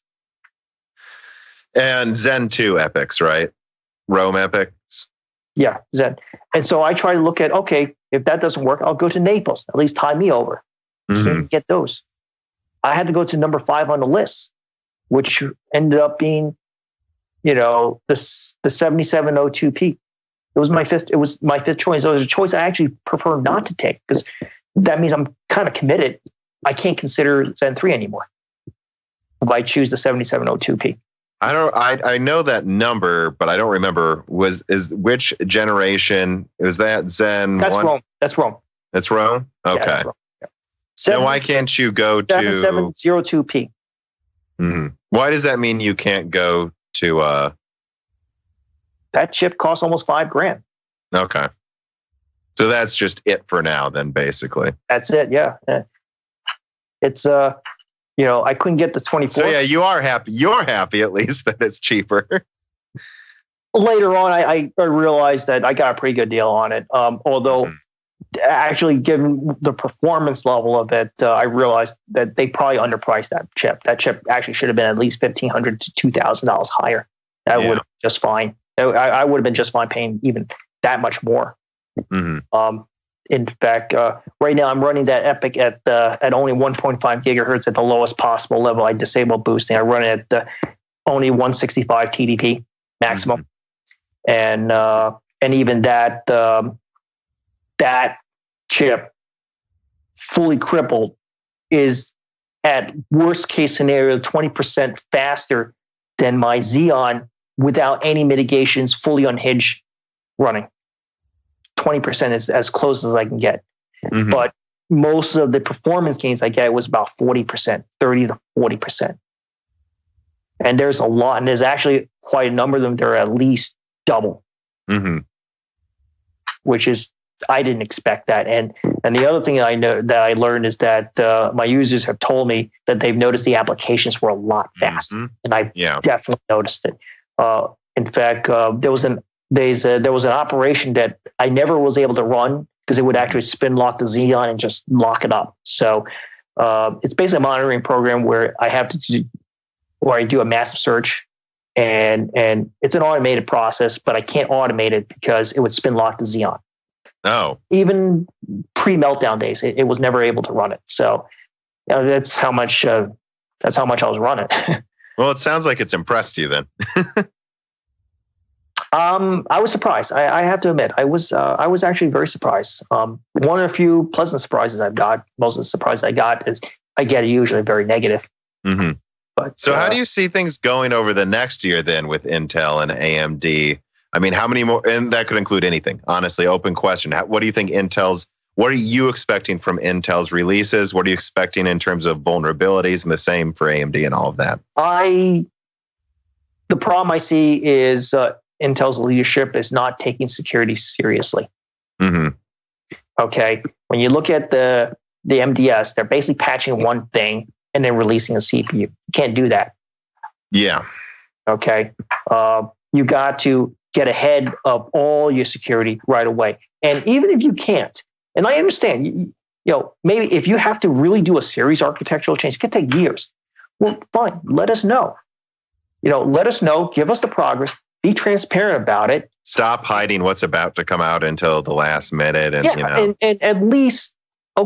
And Zen 2 Epics, right? Rome Epics. Yeah, Zen. And so I try to look at, okay, if that doesn't work, I'll go to Naples. At least tie me over. Mm-hmm. Can't get those. I had to go to number 5 on the list, which ended up being, the 7702P. It was my fifth choice. It was a choice I actually prefer not to take because that means I'm kind of committed. I can't consider Zen 3 anymore if I choose the 7702P. I know that number, but I don't remember which generation was that Zen? That's 1? Rome. That's Rome. That's Rome? Okay. Yeah, that's Rome. Yeah. Then why can't you go to 7702P? Mm-hmm. Why does that mean you can't go to that chip costs almost $5,000. Okay. So that's just it for now then, basically. That's it, yeah. It's I couldn't get the 24. So yeah, you are happy. You're happy at least that it's cheaper. Later on, I realized that I got a pretty good deal on it. Although actually, given the performance level of it, I realized that they probably underpriced that chip. That chip actually should have been at least $1,500 to $2,000 higher. That would have been just fine. I would have been just fine paying even that much more. Mm-hmm. In fact, right now I'm running that Epic at only 1.5 gigahertz at the lowest possible level. I disable boosting. I run it at only 165 TDP maximum, and even that that chip fully crippled is at worst case scenario 20% faster than my Xeon without any mitigations, fully unhinged running. 20% is as close as I can get. Mm-hmm. But most of the performance gains I get was about 40%, 30 to 40%. And there's a lot, and there's actually quite a number of them that are at least double. Mm-hmm. Which is, I didn't expect that. And the other thing I know that I learned is that my users have told me that they've noticed the applications were a lot faster. Mm-hmm. And I've definitely noticed it. In fact, there was an operation that I never was able to run because it would actually spin lock the Xeon and just lock it up. So it's basically a monitoring program where I do a massive search, and it's an automated process, but I can't automate it because it would spin lock the Xeon. Oh, even pre-meltdown days, it was never able to run it. So that's how much I was running. Well, it sounds like it's impressed you then. I was surprised. I have to admit, I was actually very surprised. One of the few pleasant surprises I've got. Most of the surprises I got is I get usually very negative. Mm-hmm. But so, how do you see things going over the next year then with Intel and AMD? I mean, how many more? And that could include anything. Honestly, open question. What do you think what are you expecting from Intel's releases? What are you expecting in terms of vulnerabilities, and the same for AMD and all of that? The problem I see is Intel's leadership is not taking security seriously. Mm-hmm. Okay. When you look at the MDS, they're basically patching one thing and then releasing a CPU. You can't do that. Yeah. Okay. You got to get ahead of all your security right away. And even if you can't, and I understand, maybe if you have to really do a serious architectural change, it could take years. Well, fine. Let us know. Let us know. Give us the progress. Be transparent about it. Stop hiding what's about to come out until the last minute. And at least,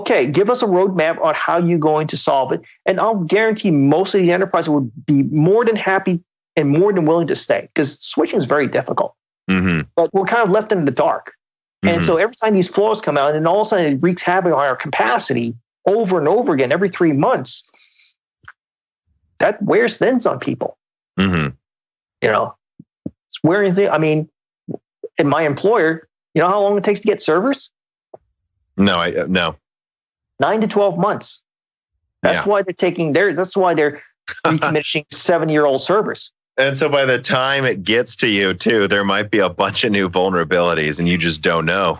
give us a roadmap on how you're going to solve it. And I'll guarantee most of the enterprises would be more than happy and more than willing to stay, because switching is very difficult. Mm-hmm. But we're kind of left in the dark. Mm-hmm. And so every time these flaws come out, and all of a sudden it wreaks havoc on our capacity over and over again, every 3 months, that wears thins on people. Mm-hmm. It's wearing things. I mean, in my employer, you know how long it takes to get servers? No. 9 to 12 months. That's why they're that's why they're decommissioning 7-year-old servers. And so by the time it gets to you too, there might be a bunch of new vulnerabilities and you just don't know.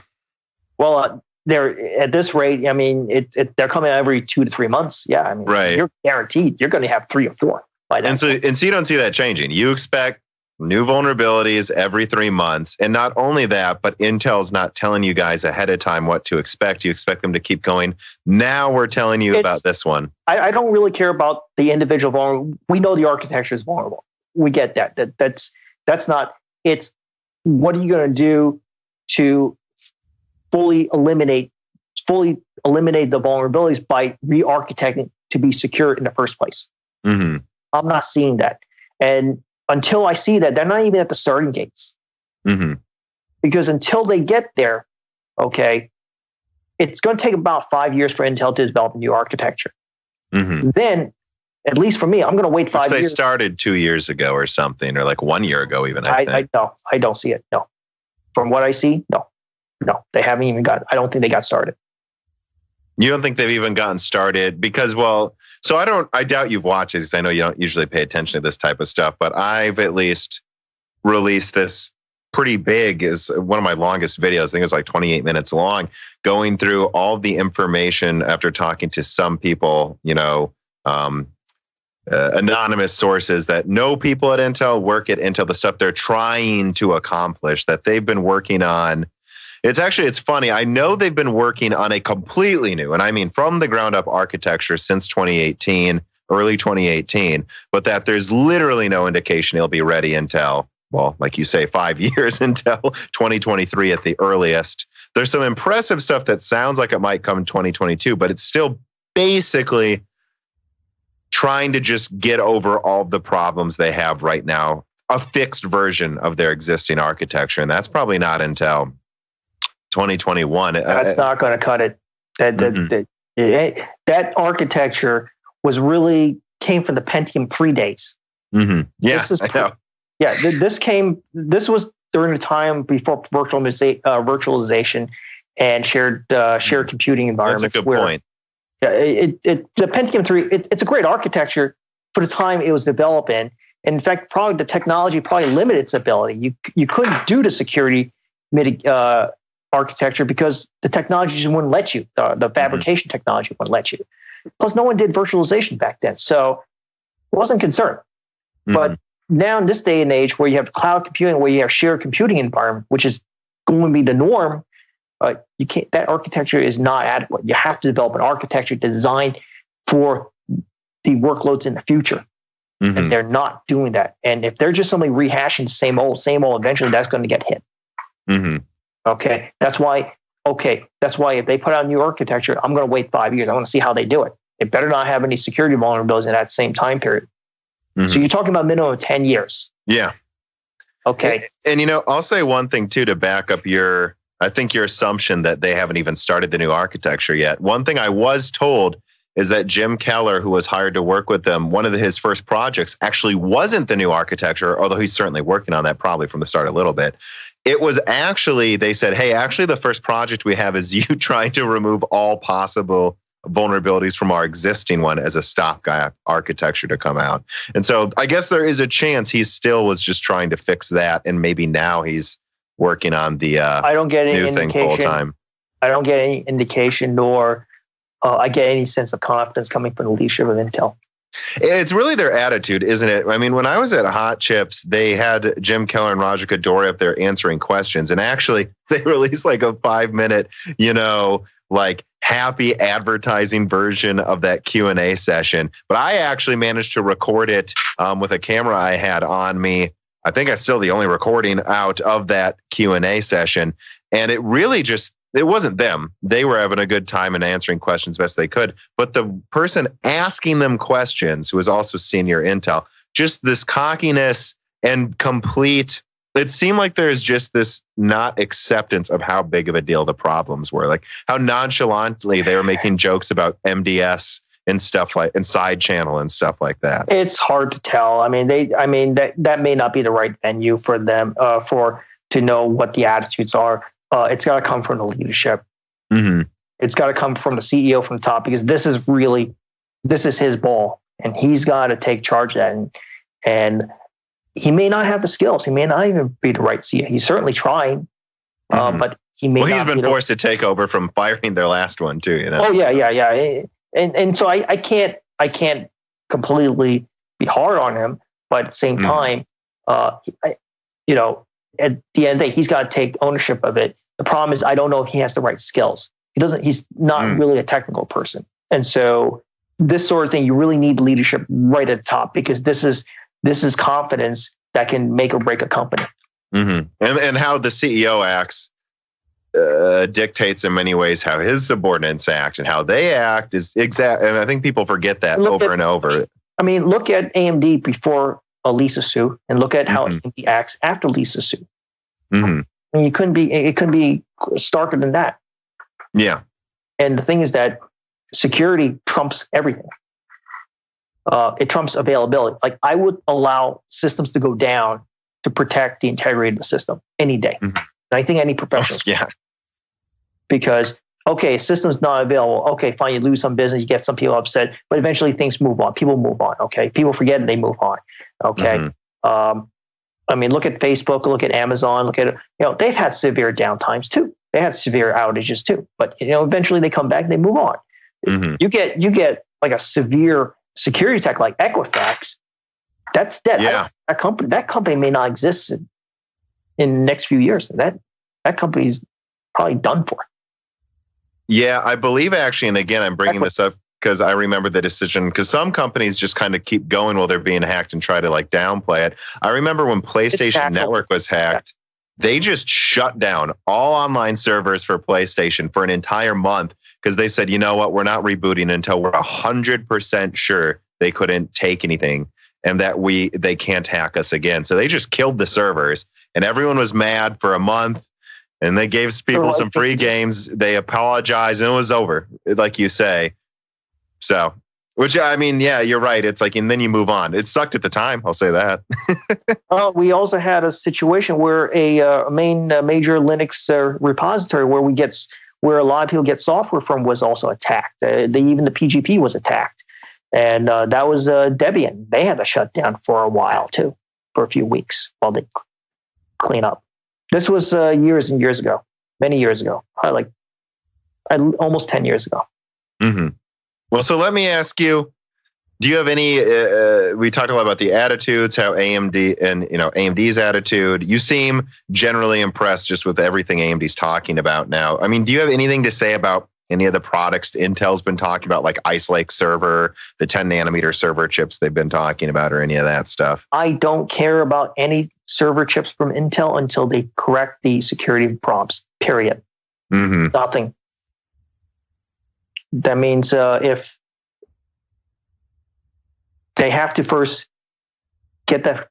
Well, they're at this rate. I mean, they're coming out every 2 to 3 months. Yeah. I mean, right. You're guaranteed you're going to have 3 or 4 by then. And so you don't see that changing. You expect new vulnerabilities every 3 months. And not only that, but Intel's not telling you guys ahead of time what to expect. You expect them to keep going. Now we're telling you about this one. I don't really care about the individual vulnerable. We know the architecture is vulnerable. We get that. That's not, it's what are you going to do to fully eliminate the vulnerabilities by re-architecting to be secure in the first place. Mm-hmm. I'm not seeing that. And until I see that, they're not even at the starting gates. Mm-hmm. Because until they get there, okay, it's going to take about 5 years for Intel to develop a new architecture. Mm-hmm. Then, at least for me, I'm going to wait 5 years. They started 2 years ago or something, or like 1 year ago even, I think. I don't see it, no. From what I see, no. They haven't even I don't think they got started. You don't think they've even gotten started? Because, well, so I doubt you've watched this. I know you don't usually pay attention to this type of stuff, but I've at least released this pretty big, is one of my longest videos. I think it was like 28 minutes long, going through all the information after talking to some people, anonymous sources that know people at Intel, work at Intel, the stuff they're trying to accomplish that they've been working on. It's funny. I know they've been working on a completely new, and I mean from the ground up architecture since 2018, early 2018, but that there's literally no indication it'll be ready until, well, like you say, 5 years until 2023 at the earliest. There's some impressive stuff that sounds like it might come in 2022, but it's still basically trying to just get over all the problems they have right now, a fixed version of their existing architecture. And that's probably not until 2021. That's not going to cut it. That architecture came from the Pentium 3 days. Mm-hmm. Yeah, I know. Yeah, this was during the time before virtualization and shared computing environments. That's a good point. Yeah, the Pentium 3, it's a great architecture for the time it was developed in. And in fact, probably the technology limited its ability. You couldn't do the security architecture because the technology just wouldn't let you. The fabrication technology wouldn't let you. Plus, no one did virtualization back then, so it wasn't concerned. Mm-hmm. But now in this day and age, where you have cloud computing, where you have shared computing environment, which is going to be the norm, you can't. That architecture is not adequate. You have to develop an architecture designed for the workloads in the future, and they're not doing that. And if they're just simply rehashing the same old, eventually that's going to get hit. Mm-hmm. Okay, that's why if they put out a new architecture, I'm going to wait 5 years. I want to see how they do it. It better not have any security vulnerabilities in that same time period. Mm-hmm. So you're talking about minimum of 10 years. Yeah. Okay. And I'll say one thing too to back up your assumption that they haven't even started the new architecture yet. One thing I was told is that Jim Keller, who was hired to work with them, one of his first projects actually wasn't the new architecture, although he's certainly working on that probably from the start a little bit. It was actually, they said, hey, actually the first project we have is you trying to remove all possible vulnerabilities from our existing one as a stopgap architecture to come out. And so I guess there is a chance he still was just trying to fix that, and maybe now he's working on the I don't get any new thing full time. I don't get any indication, nor I get any sense of confidence coming from the leadership of Intel. It's really their attitude, isn't it? I mean, when I was at Hot Chips, they had Jim Keller and Roger Kadori up there answering questions, and actually they released like a 5-minute, like happy advertising version of that Q&A session. But I actually managed to record it with a camera I had on me. I think I'm still the only recording out of that Q&A session. And it really it wasn't them. They were having a good time and answering questions best they could. But the person asking them questions, who was also senior Intel, just this cockiness and complete, it seemed like there's just this not acceptance of how big of a deal the problems were. Like how nonchalantly they were making jokes about MDS and stuff like, and side channel and stuff like that. It's hard to tell. I mean, that may not be the right venue for them to know what the attitudes are. It's got to come from the leadership. Mm-hmm. It's got to come from the CEO from the top, because this is his ball, and he's got to take charge of that. And he may not have the skills. He may not even be the right CEO. He's certainly trying, but he may. Well, he's been forced to take over from firing their last one too. Oh yeah. And so I can't completely be hard on him, but at the same time, at the end of the day, he's got to take ownership of it. The problem is, I don't know if he has the right skills. He's not really a technical person. And so this sort of thing, you really need leadership right at the top, because this is confidence that can make or break a company. Mm-hmm. And how the CEO acts, dictates in many ways how his subordinates act and how they act is exact. And I think people forget that over and over. I mean, look at AMD before Lisa Su, and look at how AMD acts after Lisa Su. Mm-hmm. I mean, it couldn't be starker than that. Yeah. And the thing is that security trumps everything. It trumps availability. Like, I would allow systems to go down to protect the integrity of the system any day. And I think any professional. Yeah. Because, okay, system's not available. Okay, fine, you lose some business, you get some people upset, but eventually things move on. People move on. Okay, people forget and they move on. Okay. I mean, look at Facebook, look at Amazon, look at, they've had severe downtimes too. They had severe outages too, but eventually they come back, they move on. You get like a severe security attack like Equifax, that's dead. Yeah. That company may not exist in the next few years. That company's probably done for. Yeah, I believe actually, and again, I'm bringing this up because I remember the decision, because some companies just kind of keep going while they're being hacked and try to like downplay it. I remember when PlayStation Network was hacked, they just shut down all online servers for PlayStation for an entire month because they said, you know what, we're not rebooting until we're 100% sure they couldn't take anything and that they can't hack us again. So they just killed the servers and everyone was mad for a month. And they gave people some free games. They apologized and it was over, like you say. So, which, I mean, yeah, you're right. It's like, and then you move on. It sucked at the time. I'll say that. We also had a situation where a major Linux repository where a lot of people get software from was also attacked. Even the PGP was attacked. And that was Debian. They had to shut down for a while too, for a few weeks while they clean up. This was years and years ago, many years ago, almost 10 years ago. Mm-hmm. Well, so let me ask you, do you have any, we talked a lot about the attitudes, how AMD and, AMD's attitude, you seem generally impressed just with everything AMD's talking about now. I mean, do you have anything to say about any of the products Intel's been talking about, like Ice Lake server, the 10 nanometer server chips they've been talking about, or any of that stuff? I don't care about any server chips from Intel until they correct the security problems, period. Mm-hmm. Nothing. That means if they have to first get the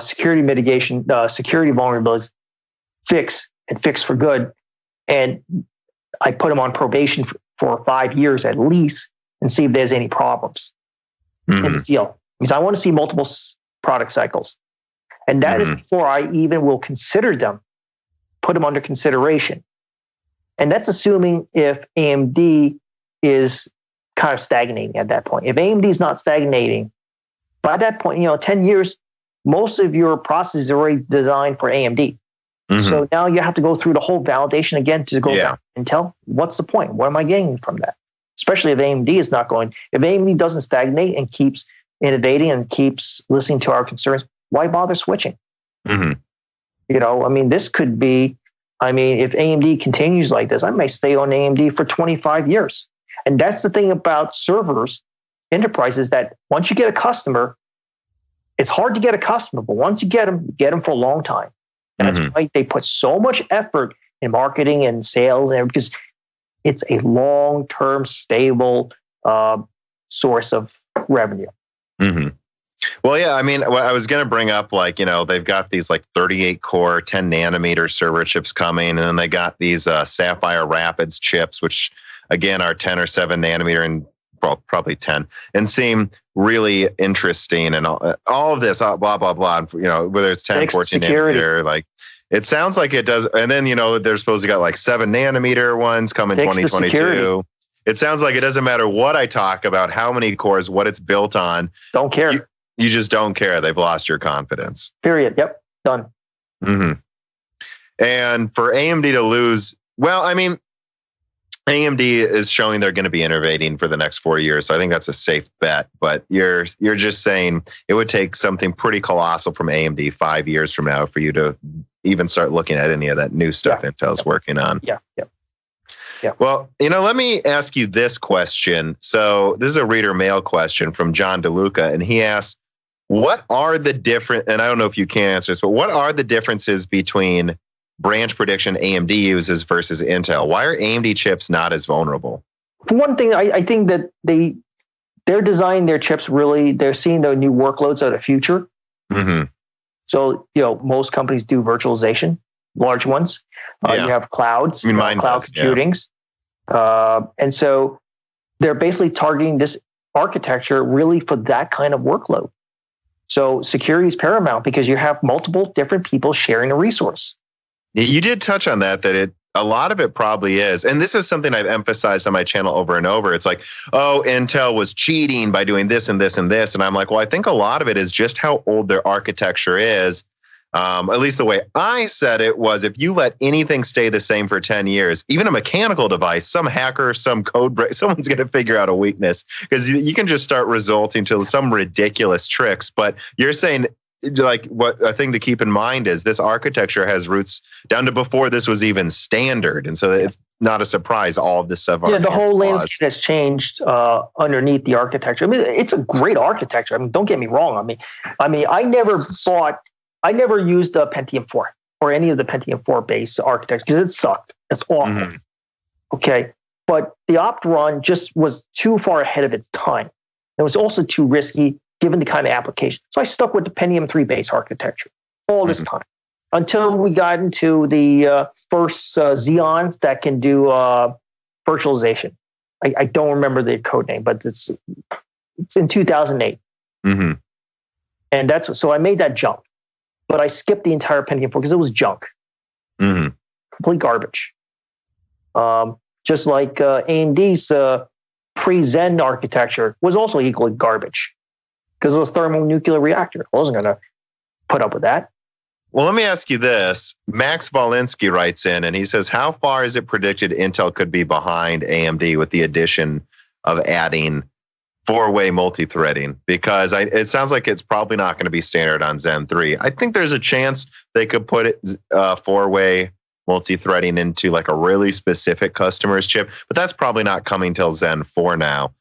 security mitigation, security vulnerabilities fixed for good, and I put them on probation for 5 years at least and see if there's any problems in the field. Because I want to see multiple product cycles. And that is before I even will consider them, put them under consideration. And that's assuming if AMD is kind of stagnating at that point. If AMD is not stagnating, by that point, 10 years, most of your processes is already designed for AMD. So now you have to go through the whole validation again to go back and tell, what's the point? What am I gaining from that? Especially if AMD is not going. If AMD doesn't stagnate and keeps innovating and keeps listening to our concerns, why bother switching? This could be, if AMD continues like this, I may stay on AMD for 25 years. And that's the thing about servers, enterprises, that once you get a customer, it's hard to get a customer, but once you get them for a long time. That's why they put so much effort in marketing and sales, because it's a long-term, stable source of revenue. Well, yeah, what I was going to bring up, they've got these 38 core, 10 nanometer server chips coming, and then they got these Sapphire Rapids chips, which again are 10 or 7 nanometer and probably 10, and seem really interesting, and all of this, blah, blah, blah, whether it's 10, 14 nanometer, it sounds like it does. And then, they're supposed to got 7 nanometer ones coming 2022. It sounds like it doesn't matter what I talk about, how many cores, what it's built on. Don't care. You just don't care. They've lost your confidence. Period. Yep. Done. And for AMD to lose, AMD is showing they're going to be innovating for the next 4 years. So I think that's a safe bet. But you're just saying it would take something pretty colossal from AMD 5 years from now for you to even start looking at any of that new stuff Intel's working on. Yeah. Well, let me ask you this question. So this is a reader mail question from John DeLuca, and he asks, what are the different, and I don't know if you can answer this, but what are the differences between branch prediction AMD uses versus Intel? Why are AMD chips not as vulnerable? For one thing, I think that they're designing their chips really, they're seeing the new workloads of the future. Mm-hmm. So, most companies do virtualization, large ones. You have clouds, cloud computings. Yeah. And so they're basically targeting this architecture really for that kind of workload. So security is paramount because you have multiple different people sharing a resource. You did touch on that a lot of it probably is. And this is something I've emphasized on my channel over and over. It's like, oh, Intel was cheating by doing this and this and this. And I'm like, well, I think a lot of it is just how old their architecture is. At least the way I said it was, if you let anything stay the same for 10 years, even a mechanical device, some hacker, some code break, someone's going to figure out a weakness, because you can just start resulting to some ridiculous tricks. But you're saying, like, what a thing to keep in mind is this architecture has roots down to before this was even standard. And so it's not a surprise all of this stuff. Yeah, the whole landscape has changed underneath the architecture. I mean, it's a great architecture. I mean, don't get me wrong. I mean, I never used a Pentium 4 or any of the Pentium 4 based architecture because it sucked. It's awful. Mm-hmm. Okay. But the Optane just was too far ahead of its time. It was also too risky given the kind of application. So I stuck with the Pentium 3 based architecture all this time until we got into the first Xeons that can do virtualization. I don't remember the code name, but it's in 2008. Mm-hmm. And so I made that jump. But I skipped the entire Pentium 4 because it was junk. Mm-hmm. Complete garbage. Just like AMD's pre-Zen architecture was also equally garbage because it was thermonuclear reactor. I wasn't going to put up with that. Well, let me ask you this. Max Volinsky writes in and he says, how far is it predicted Intel could be behind AMD with the addition of adding four-way multi-threading? Because it sounds like it's probably not going to be standard on Zen 3. I think there's a chance they could put it four-way multi-threading into like a really specific customer's chip, but that's probably not coming till Zen 4 now.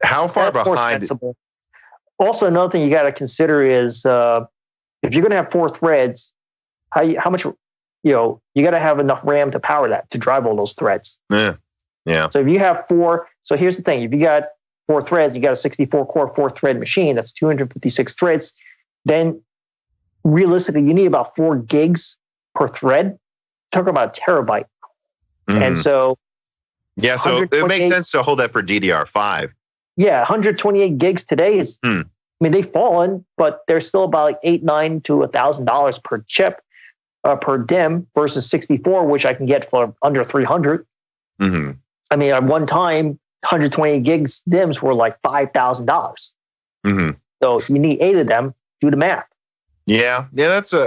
How far behind? Also, another thing you got to consider is if you're going to have 4 threads, how much, you got to have enough RAM to power that, to drive all those threads. Yeah. So if you have 4, so here's the thing, if you got 4 threads, you got a 64 core 4-thread machine, that's 256 threads, then realistically, you need about 4 gigs per thread. Talk about a terabyte. Mm-hmm. And so... Yeah, so it makes sense to hold that for DDR5. Yeah, 128 gigs today is... I mean, they've fallen, but they're still about like $800 to $1,000 per chip, per DIMM, versus 64, which I can get for under $300. Mm-hmm. I mean, at one time, 128 gigs DIMMs were like $5,000. Mm-hmm. So you need 8 of them. Do the math. Yeah,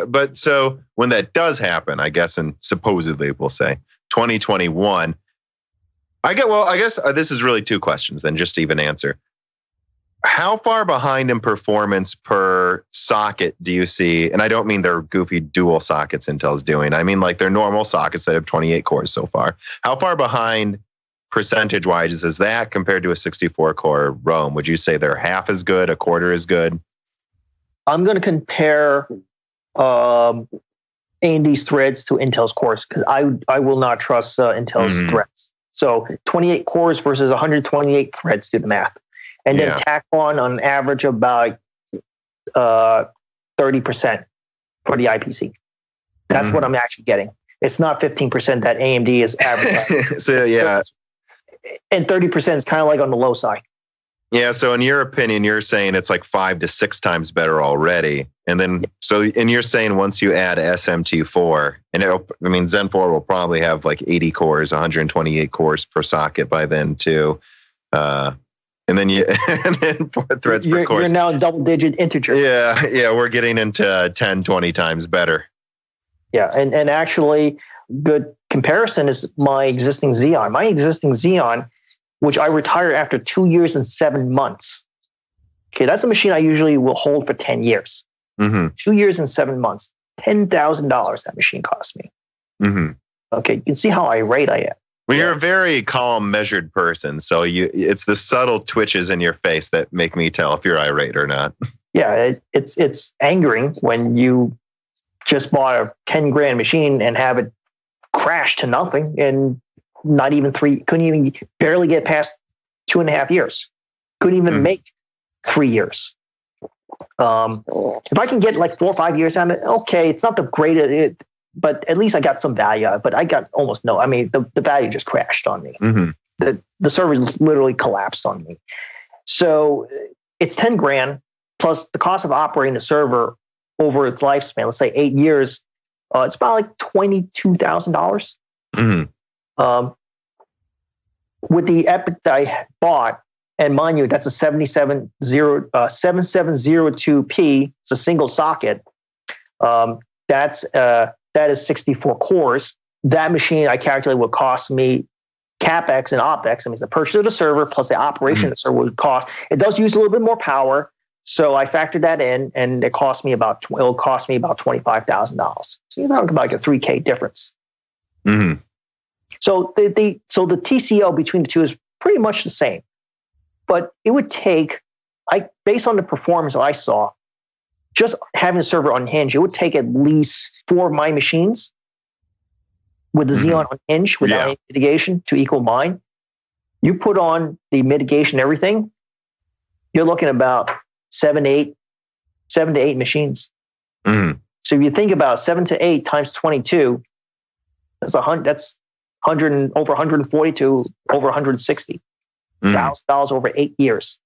but so when that does happen, I guess, and supposedly we'll say 2021, I guess this is really 2 questions then, just to even answer. How far behind in performance per socket do you see? And I don't mean their goofy dual sockets Intel's doing. I mean like their normal sockets that have 28 cores so far. How far behind percentage-wise is that compared to a 64-core ROM? Would you say they're half as good, a quarter as good? I'm going to compare AMD's threads to Intel's cores because I will not trust Intel's threads. So 28 cores versus 128 threads, do the math. And then tack on average about 30% for the IPC. That's what I'm actually getting. It's not 15% that AMD is advertising. So yeah. And 30% is kind of like on the low side. Yeah. So in your opinion, you're saying it's like 5 to 6 times better already. And then, and you're saying once you add SMT4, and Zen 4 will probably have like 80 cores, 128 cores per socket by then too. And then 4 threads per core. You're now double-digit integer. Yeah, we're getting into 10, 20 times better. Yeah, and actually, good comparison is my existing Xeon. My existing Xeon, which I retired after 2 years and 7 months. Okay, that's a machine I usually will hold for 10 years. Mm-hmm. 2 years and 7 months, $10,000 that machine cost me. Mm-hmm. Okay, you can see how irate I am. Well, you're a very calm, measured person, so it's the subtle twitches in your face that make me tell if you're irate or not. Yeah, it's angering when you just bought a 10 grand machine and have it crash to nothing, and not even couldn't even barely get past 2.5 years. Couldn't even make 3 years. If I can get like 4 or 5 years on it, okay, it's not the greatest, but at least I got some value. But I got almost no. I mean, the value just crashed on me. The server literally collapsed on me. So it's 10 grand plus the cost of operating the server over its lifespan. Let's say 8 years. It's about like $22,000. With the Epic that I bought, and mind you, that's a 7702P. It's a single socket. That is 64 cores. That machine I calculate would cost me CapEx and OpEx. I mean, the purchase of the server plus the operation of the server would cost. It does use a little bit more power, so I factored that in, and it'll cost me about $25,000. So you're talking about like a $3,000 difference. So the TCO between the two is pretty much the same, but it would take, based on the performance I saw, just having a server unhinged, it would take at least 4 of my machines with the Xeon unhinged without any mitigation to equal mine. You put on the mitigation, everything, you're looking about 7 to 8 machines. So if you think about 7 to 8 times 22, that's over 140 to over 160,000 over 8 years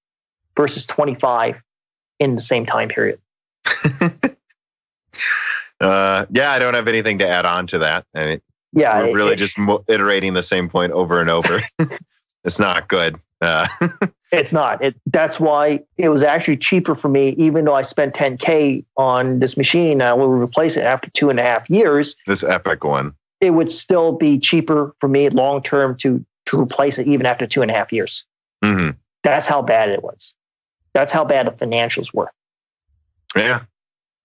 versus 25 in the same time period. I don't have anything to add on to that. I mean, we're really just iterating the same point over and over. It's not good. It's not. That's why it was actually cheaper for me, even though I spent $10,000 on this machine. I will replace it after 2.5 years. This Epic one. It would still be cheaper for me long term to replace it even after 2.5 years. That's how bad it was. That's how bad the financials were. Yeah.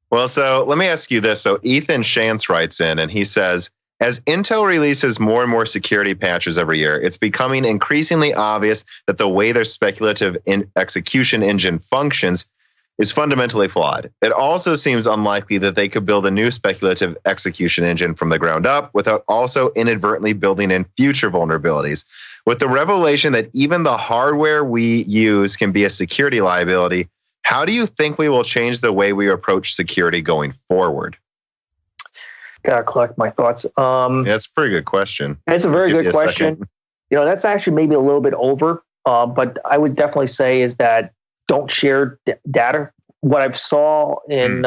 Well, so let me ask you this. So Ethan Shantz writes in and he says, as Intel releases more and more security patches every year, it's becoming increasingly obvious that the way their speculative execution engine functions is fundamentally flawed. It also seems unlikely that they could build a new speculative execution engine from the ground up without also inadvertently building in future vulnerabilities. With the revelation that even the hardware we use can be a security liability, how do you think we will change the way we approach security going forward? Gotta collect my thoughts. That's a pretty good question. It's a very good question. That's actually maybe a little bit over, but I would definitely say is that don't share data. What I saw in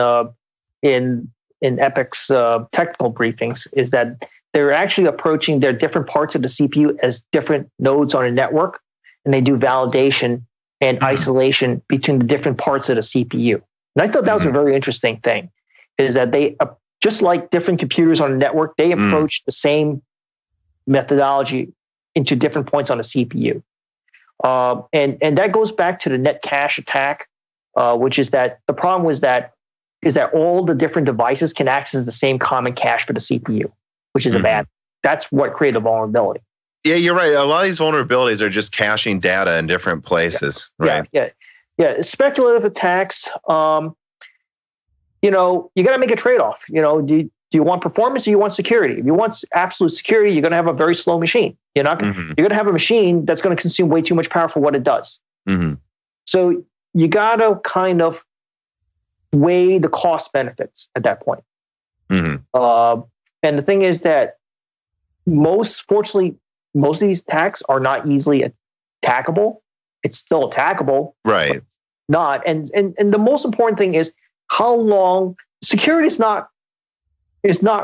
Epic's technical briefings is that they're actually approaching their different parts of the CPU as different nodes on a network, and they do validation and isolation between the different parts of the CPU. And I thought that was a very interesting thing, is that they, just like different computers on a network, they approach the same methodology into different points on the CPU. And that goes back to the net cache attack, which is that the problem is that all the different devices can access the same common cache for the CPU, which is a bad. That's what created a vulnerability. Yeah, you're right. A lot of these vulnerabilities are just caching data in different places, right? Yeah. Speculative attacks. You got to make a trade-off. Do you want performance or you want security? If you want absolute security, you're going to have a very slow machine. You're going to have a machine that's going to consume way too much power for what it does. So you got to kind of weigh the cost benefits at that point. And the thing is that fortunately, most of these attacks are not easily attackable. It's still attackable, right? Not. And the most important thing is how long security is not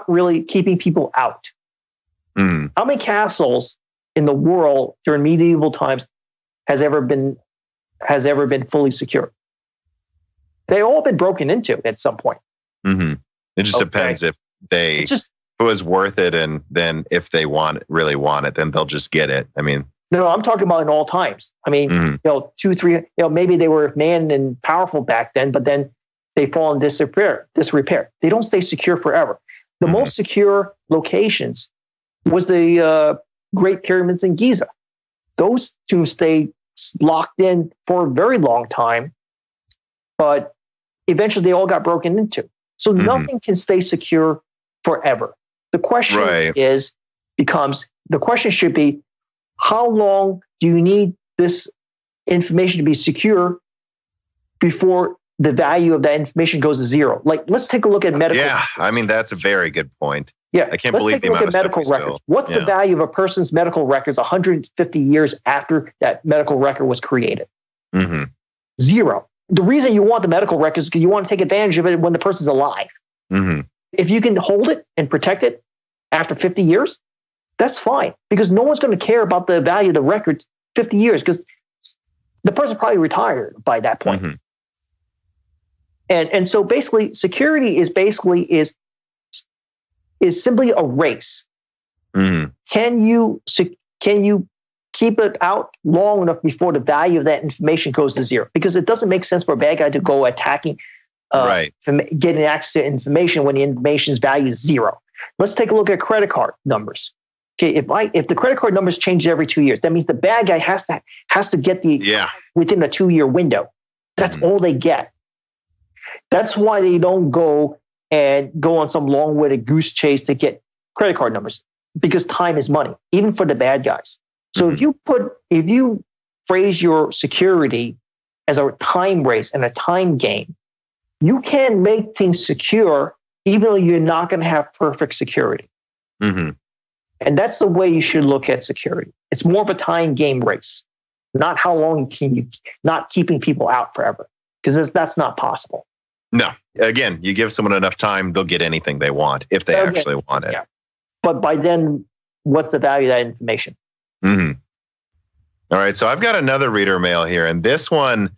really keeping people out. How many castles in the world during medieval times has ever been fully secure? They all been broken into at some point. It just depends if it was worth it, and then if they really want it, then they'll just get it. I mean, no, I'm talking about in all times. I mean, 2, 3, maybe they were manned and powerful back then, but then they fall in disrepair. They don't stay secure forever. The most secure locations was the Great Pyramids in Giza. Those two stayed locked in for a very long time, but eventually they all got broken into. So nothing can stay secure forever. The question the question should be, how long do you need this information to be secure before the value of that information goes to zero? Like, let's take a look at medical. Yeah, records. I mean, that's a very good point. Yeah, I can't believe the amount of medical stuff records. What's the value of a person's medical records 150 years after that medical record was created? Mm-hmm. Zero. The reason you want the medical records is because you want to take advantage of it when the person's alive. Mm-hmm. If you can hold it and protect it after 50 years, that's fine, because no one's going to care about the value of the records 50 years because the person probably retired by that point. Mm-hmm. And so basically, security is simply a race. Mm-hmm. Can you keep it out long enough before the value of that information goes to zero? Because it doesn't make sense for a bad guy to go attacking, getting access to information when the information's value is zero. Let's take a look at credit card numbers. Okay, if the credit card numbers change every 2 years, that means the bad guy has to get within a 2-year window. That's all they get. That's why they don't go on some long-winded goose chase to get credit card numbers, because time is money, even for the bad guys. So if you phrase your security as a time race and a time game, you can make things secure even though you're not going to have perfect security. Mm-hmm. And that's the way you should look at security. It's more of a time game race, not how long can you, not keeping people out forever, because that's not possible. No. Again, you give someone enough time, they'll get anything they want if they actually want it. Yeah. But by then, what's the value of that information? Mm-hmm. All right. So I've got another reader mail here, and this one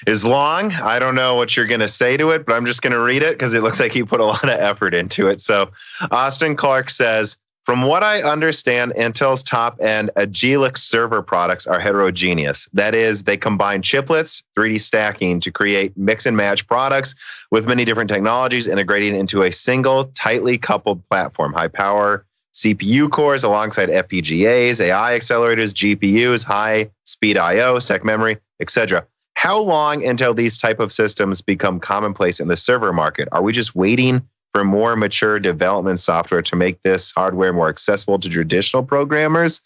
is long. I don't know what you're going to say to it, but I'm just going to read it because it looks like you put a lot of effort into it. So Austin Clark says, from what I understand, Intel's top-end Agilex server products are heterogeneous. That is, they combine chiplets, 3D stacking to create mix-and-match products with many different technologies integrating into a single, tightly coupled platform. High-power CPU cores alongside FPGAs, AI accelerators, GPUs, high-speed I/O, SEC memory, etc. How long until these type of systems become commonplace in the server market? Are we just waiting for more mature development software to make this hardware more accessible to traditional programmers?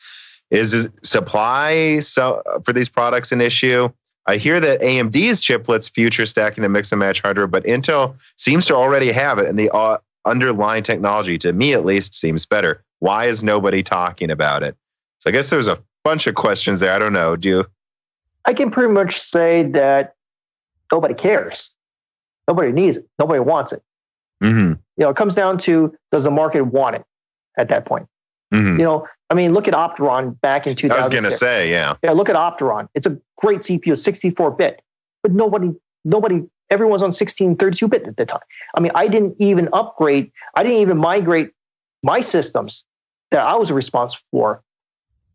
Is supply for these products an issue? I hear that AMD's chiplets future stacking and mix and match hardware, but Intel seems to already have it, and the underlying technology, to me at least, seems better. Why is nobody talking about it? So I guess there's a bunch of questions there. I don't know. Do you? I can pretty much say that nobody cares. Nobody needs it. Nobody wants it. Mm-hmm. It comes down to, does the market want it at that point? Mm-hmm. Look at Optane back in 2006. I was going to say, yeah. Yeah, look at Optane. It's a great CPU, 64-bit, but nobody, everyone's on 1632-bit at the time. I mean, I didn't even migrate my systems that I was responsible for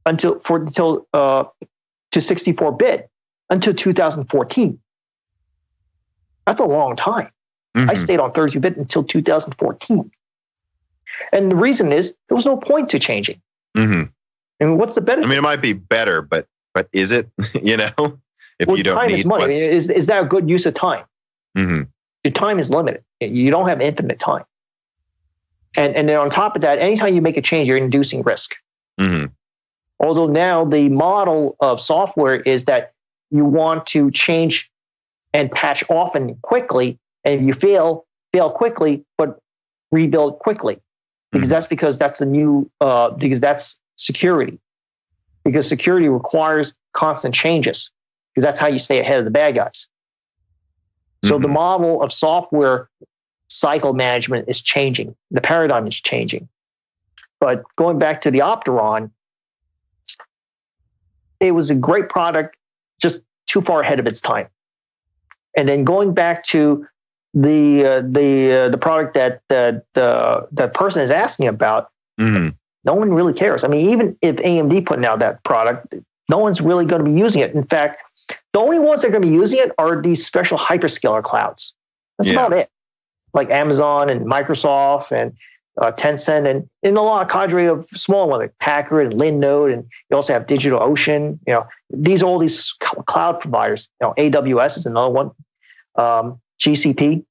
until to 64-bit until 2014. That's a long time. Mm-hmm. I stayed on 32-bit until 2014. And the reason is there was no point to changing. Mm-hmm. I mean, what's the benefit? I mean, it might be better, but is it, if you don't time need is money. Is that a good use of time? Mm-hmm. Your time is limited. You don't have infinite time. And then on top of that, anytime you make a change, you're inducing risk. Mm-hmm. Although now the model of software is that you want to change and patch often quickly, and if you fail quickly, but rebuild quickly. Because that's the new, because that's security. Because security requires constant changes, because that's how you stay ahead of the bad guys. So the model of software cycle management is changing. The paradigm is changing. But going back to the Optane, it was a great product, just too far ahead of its time. And then going back to the product that that person is asking about, no one really cares. I mean, even if AMD putting out that product, no one's really going to be using it. In fact, the only ones that are going to be using it are these special hyperscaler clouds. That's about it. Like Amazon and Microsoft and Tencent, and a lot of cadre of small ones like Packard and Linode, and you also have DigitalOcean. These are all these cloud providers. AWS is another one. GCP.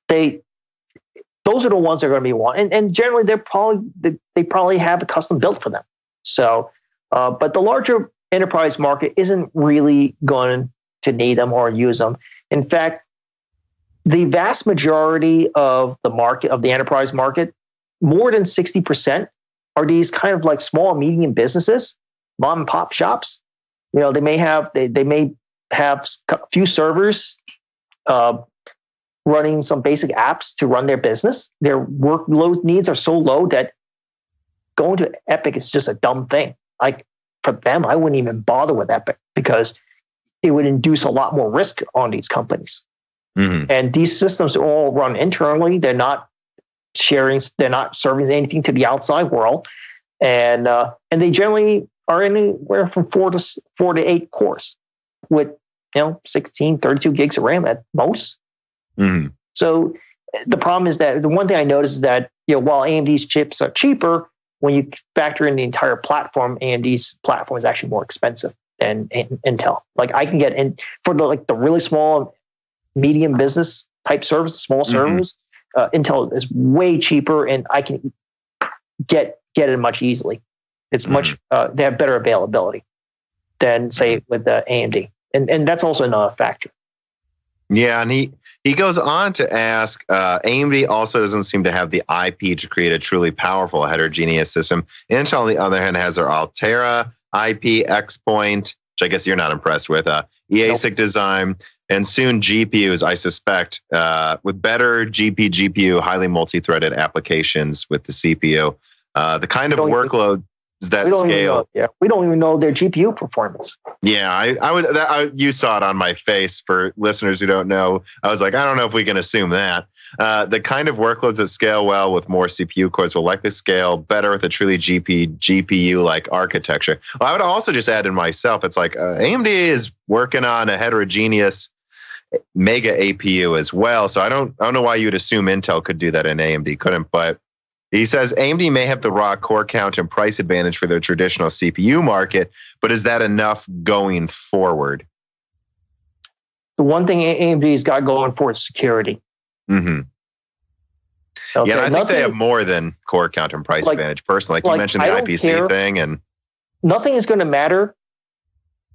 those are the ones that are going to be one. And generally, they probably have a custom built for them. So, but the larger enterprise market isn't really going to need them or use them. In fact, the vast majority of the market, of the enterprise market, more than 60% are these kind of like small and medium businesses, mom and pop shops. They may have a few servers running some basic apps to run their business. Their workload needs are so low that going to Epic is just a dumb thing. Like for them, I wouldn't even bother with Epic because it would induce a lot more risk on these companies. Mm-hmm. And these systems all run internally. They're not sharing. They're not serving anything to the outside world. And they generally are anywhere from 4 to 8 cores with 16, 32 gigs of RAM at most. Mm-hmm. So the problem is that the one thing I noticed is that while AMD's chips are cheaper, when you factor in the entire platform, AMD's platform is actually more expensive than Intel. Like I can get in for the really small, medium business type service, small servers. Intel is way cheaper, and I can get it much easily. It's much they have better availability than say with the AMD, and that's also another factor. Yeah, and he goes on to ask, AMD also doesn't seem to have the IP to create a truly powerful heterogeneous system. Intel, on the other hand, has their Altera IP, X-Point, which I guess you're not impressed with, EASIC design, and soon GPUs, I suspect, with better GPU, highly multi-threaded applications with the CPU. The kind of workload that scale. We don't even know their GPU performance. Yeah, I would. You saw it on my face. For listeners who don't know, I was like, I don't know if we can assume that. The kind of workloads that scale well with more CPU cores will likely scale better with a truly GPU-like architecture. Well, I would also just add in myself, it's like AMD is working on a heterogeneous mega APU as well. So I don't know why you would assume Intel could do that and AMD couldn't, but he says AMD may have the raw core count and price advantage for their traditional CPU market, but is that enough going forward? The one thing AMD's got going for is security. Mm-hmm. Okay, yeah, and I think they have more than core count and price advantage personally. Like you mentioned the IPC thing, and nothing is going to matter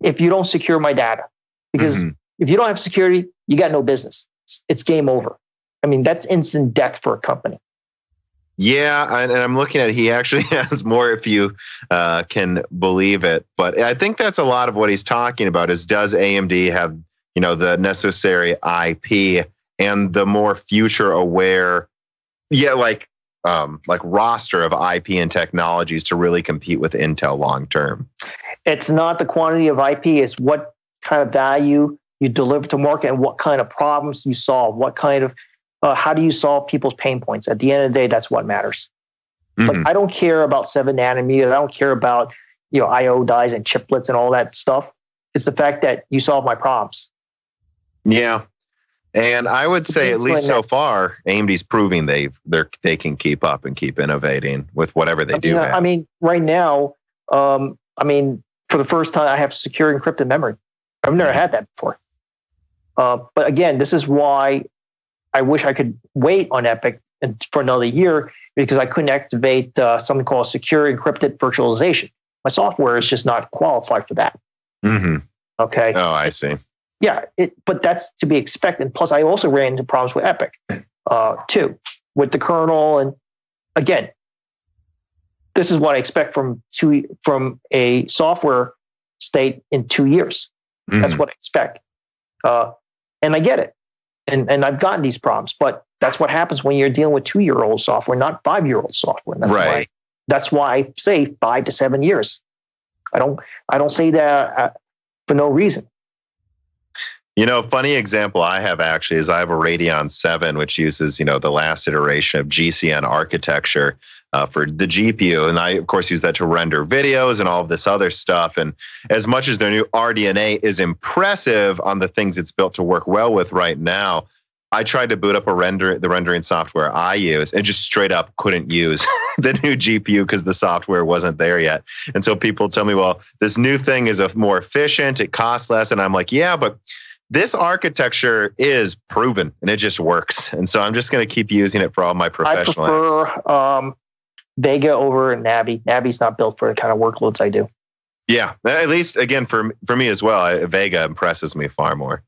if you don't secure my data, because if you don't have security, you got no business. It's game over. I mean, that's instant death for a company. Yeah, and I'm looking at it, he actually has more, if you can believe it. But I think that's a lot of what he's talking about is, does AMD have, the necessary IP and the more future aware, roster of IP and technologies to really compete with Intel long term? It's not the quantity of IP, it's what kind of value you deliver to market and what kind of problems you solve, what kind of how do you solve people's pain points? At the end of the day, that's what matters. Like I don't care about 7 nanometers. I don't care about I/O dies and chiplets and all that stuff. It's the fact that you solve my problems. Yeah, and I would say at least so far, AMD's proving they can keep up and keep innovating with whatever they do. I mean, right now, for the first time, I have secure encrypted memory. I've never had that before. But again, this is why I wish I could wait on Epic for another year, because I couldn't activate something called secure encrypted virtualization. My software is just not qualified for that. Mm-hmm. Okay. Oh, I see. Yeah, but that's to be expected. Plus, I also ran into problems with Epic too, with the kernel. And again, this is what I expect from a software state in 2 years. Mm-hmm. That's what I expect, and I get it. And I've gotten these problems, but that's what happens when you're dealing with 2-year-old software, not 5-year-old software. And that's why I say 5 to 7 years. I don't say that for no reason. Funny example I have actually is I have a Radeon 7, which uses, the last iteration of GCN architecture for the GPU. And I, of course, use that to render videos and all of this other stuff. And as much as their new RDNA is impressive on the things it's built to work well with right now, I tried to boot up the rendering software I use and just straight up couldn't use the new GPU because the software wasn't there yet. And so people tell me, well, this new thing is more efficient, it costs less. And I'm like, yeah, but this architecture is proven and it just works. And so I'm just going to keep using it for all my professional apps. I prefer Vega over Navi. Navi's not built for the kind of workloads I do. Yeah, at least again for me as well. Vega impresses me far more,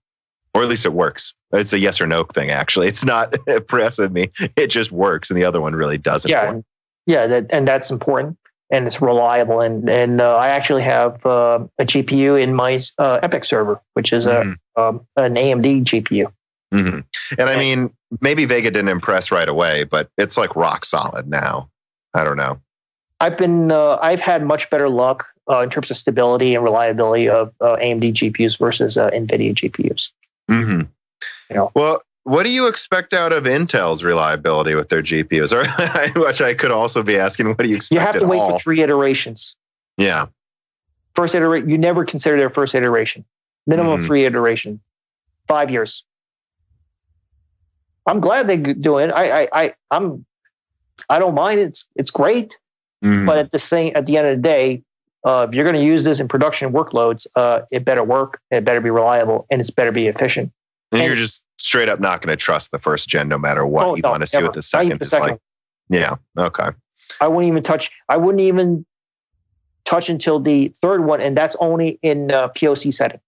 or at least it works. It's a yes or no thing. Actually, it's not impressing me. It just works, and the other one really doesn't. And that's important, and it's reliable. And I actually have a GPU in my Epic server, which is an AMD GPU. Mm-hmm. And I mean, maybe Vega didn't impress right away, but it's like rock solid now. I don't know. I've had much better luck in terms of stability and reliability of AMD GPUs versus NVIDIA GPUs. Mm-hmm. Well, what do you expect out of Intel's reliability with their GPUs? Or which I could also be asking, what do you expect? You have to wait for 3 iterations. Yeah. First iteration, you never consider their first iteration. Minimum 3 iteration. 5 years. I'm glad they do it. I don't mind. It's great. But at the end of the day, if you're going to use this in production workloads, it better work, it better be reliable, and it's better be efficient. And you're just straight up not going to trust the first gen, no matter what you want to see what the second is like. Yeah. Okay. I wouldn't even touch until the third one, and that's only in POC setting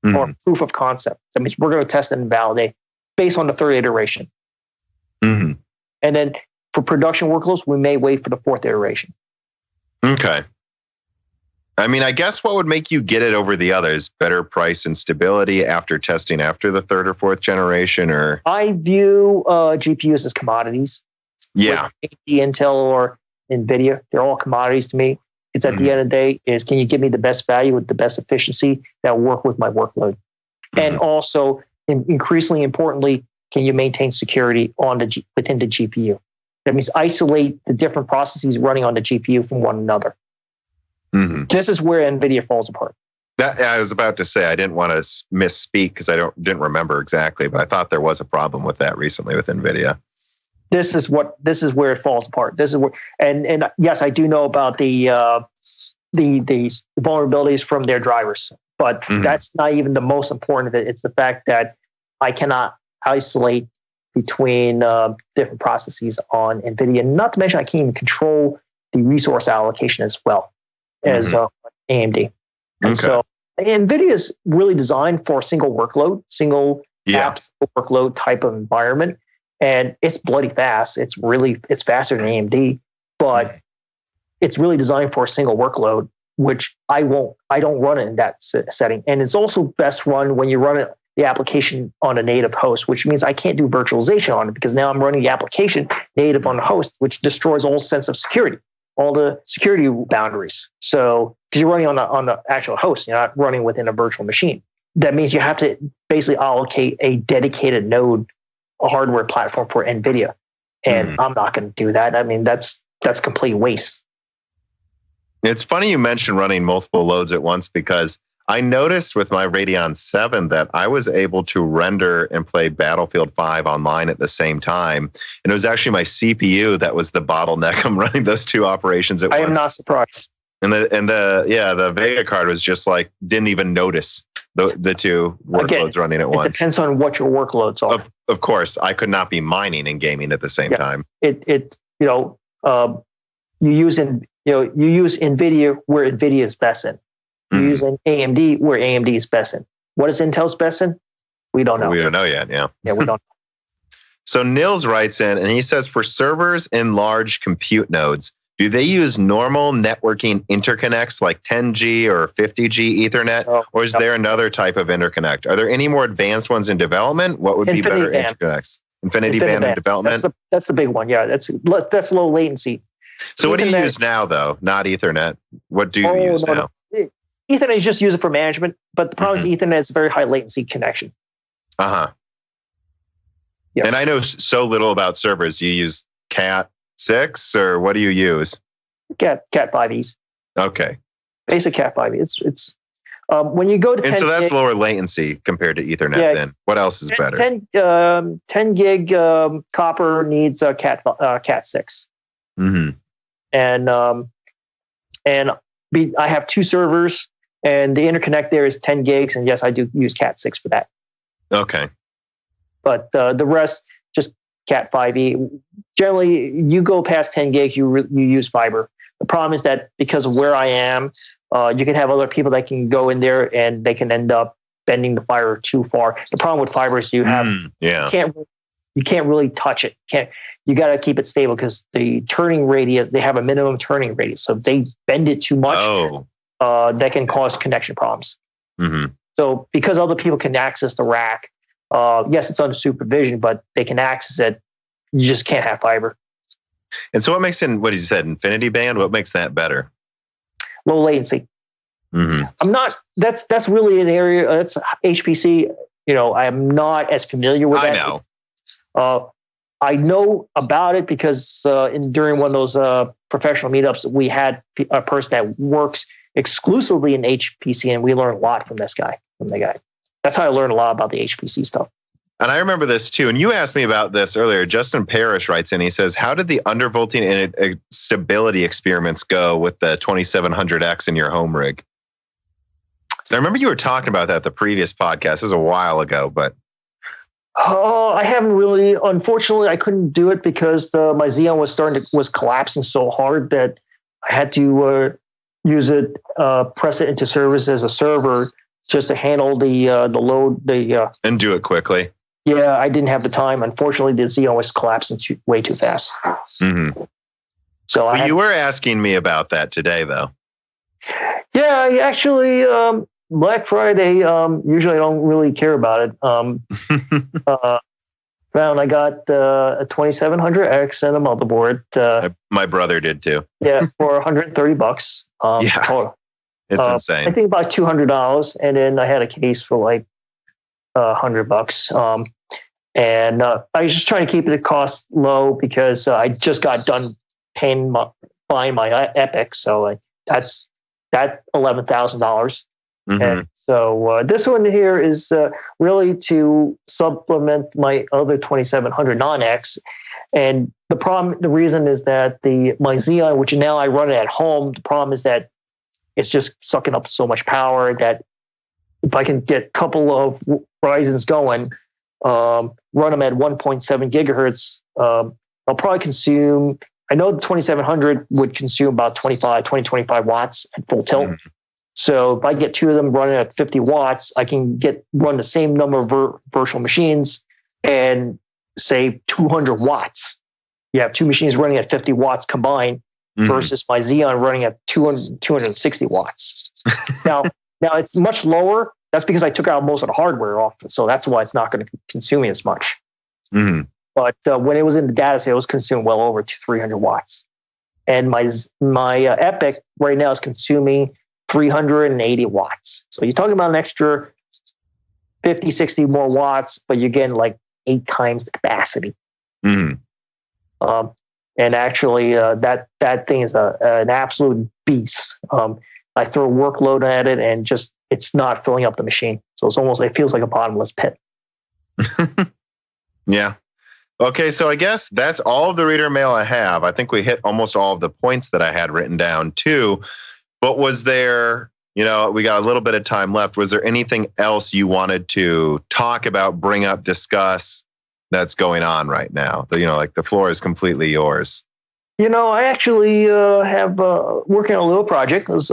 or proof of concept. That means we're going to test and validate based on the 3rd iteration. And then for production workloads, we may wait for the 4th iteration. Okay. I mean, I guess what would make you get it over the others? Better price and stability after testing after the 3rd or 4th generation, or? I view GPUs as commodities. Yeah. Intel or NVIDIA, they're all commodities to me. It's at the end of the day is, can you give me the best value with the best efficiency that will work with my workload? And also, increasingly importantly, can you maintain security within the GPU? That means isolate the different processes running on the GPU from one another. This is where NVIDIA falls apart. That I was about to say, I didn't want to misspeak because I didn't remember exactly, but I thought there was a problem with that recently with NVIDIA. This is where it falls apart. This is where, and yes, I do know about the vulnerabilities from their drivers, but that's not even the most important of it. It's the fact that I cannot isolate between different processes on NVIDIA. Not to mention, I can't even control the resource allocation as well as AMD. And so NVIDIA is really designed for single workload, single app, single workload type of environment. And it's bloody fast. It's faster than AMD, but it's really designed for a single workload, which I don't run it in that setting. And it's also best run when you run the application on a native host, which means I can't do virtualization on it because now I'm running the application native on the host, which destroys all sense of security, all the security boundaries. So because you're running on the actual host, you're not running within a virtual machine. That means you have to basically allocate a dedicated node, a hardware platform for NVIDIA. And I'm not going to do that. I mean, that's complete waste. It's funny you mentioned running multiple loads at once because I noticed with my Radeon 7 that I was able to render and play Battlefield 5 online at the same time. And it was actually my CPU that was the bottleneck. I'm running those two operations at once. I am not surprised. And the Vega card was just like, didn't even notice the two workloads running at once. It depends on what your workloads are. Of course, I could not be mining and gaming at the same time. You use NVIDIA where NVIDIA is best in. You use AMD where AMD is best in. What is Intel's best in? We don't know. We don't know yet. Yeah. Yeah, we don't know. So Nils writes in and he says, for servers in large compute nodes, do they use normal networking interconnects like 10G or 50G Ethernet, or is there another type of interconnect? Are there any more advanced ones in development? What would be better interconnects? Infinity band in development? That's the big one. Yeah, that's low latency. So what do you use now, though? Not Ethernet. What do you use now? Ethernet is just used for management, but the problem is Ethernet is a very high latency connection. Yeah. And I know so little about servers. You use Cat 6 or what do you use? Cat 5es. Okay. Basic Cat 5e. It's when you go to 10 so that's lower latency compared to Ethernet. Then what else is better? 10 gig copper needs Cat 6. And I have two servers, and the interconnect there is 10 gigs. And yes, I do use Cat 6 for that. Okay. But the rest, just Cat 5e. Generally, you go past 10 gigs, you use fiber. The problem is that because of where I am, you can have other people that can go in there and they can end up bending the fiber too far. The problem with fiber is you can't really touch it. You got to keep it stable because the turning radius, they have a minimum turning radius. So if they bend it too much, that can cause connection problems. Mm-hmm. So because other people can access the rack, yes, it's under supervision, but they can access it. You just can't have fiber. And so what makes what you said, Infinity Band, what makes that better? Low latency. Mm-hmm. That's really an area, that's HPC. I'm not as familiar with that. I know. I know about it because during one of those professional meetups, we had a person that works exclusively in HPC, and we learned a lot from the guy. That's how I learned a lot about the HPC stuff. And I remember this too. And you asked me about this earlier. Justin Parrish writes in, he says, how did the undervolting and stability experiments go with the 2700X in your home rig? So I remember you were talking about that the previous podcast. This was a while ago, but. I haven't really. Unfortunately, I couldn't do it because my Xeon was collapsing so hard that I had to use it, press it into service as a server just to handle the load. And do it quickly. Yeah, I didn't have the time. Unfortunately, the Xeon was collapsing way too fast. Mm-hmm. So you were asking me about that today, though. Yeah, actually. Black Friday, usually I don't really care about it. Found I got a 2700X and a motherboard. My brother did too. Yeah, for $130. It's insane. I think about $200, and then I had a case for like $100. And I was just trying to keep the cost low because I just got done buying my Epic, so that's $11,000. Mm-hmm. And so this one here is really to supplement my other 2700 non-X. And the reason is that my Xeon, which now I run it at home, the problem is that it's just sucking up so much power that if I can get a couple of Ryzens going, run them at 1.7 gigahertz, I'll probably consume, I know the 2700 would consume about 25 watts at full tilt. Mm-hmm. So if I get two of them running at 50 watts, I can run the same number of virtual machines and save 200 watts. You have two machines running at 50 watts combined versus my Xeon running at 260 watts. Now it's much lower. That's because I took out most of the hardware off. So that's why it's not going to consume me as much. Mm-hmm. But when it was in the data set, it was consuming well over 300 watts. And my Epic right now is consuming 380 watts. So you're talking about an extra 50, 60 more watts, but you're getting like 8 times the capacity. Mm-hmm. And actually, that thing is an absolute beast. I throw workload at it and it's not filling up the machine. So it feels like a bottomless pit. Yeah. Okay, so I guess that's all of the reader mail I have. I think we hit almost all of the points that I had written down too. But was there, we got a little bit of time left. Was there anything else you wanted to talk about, bring up, discuss that's going on right now? The floor is completely yours. I actually have working on a little project. I was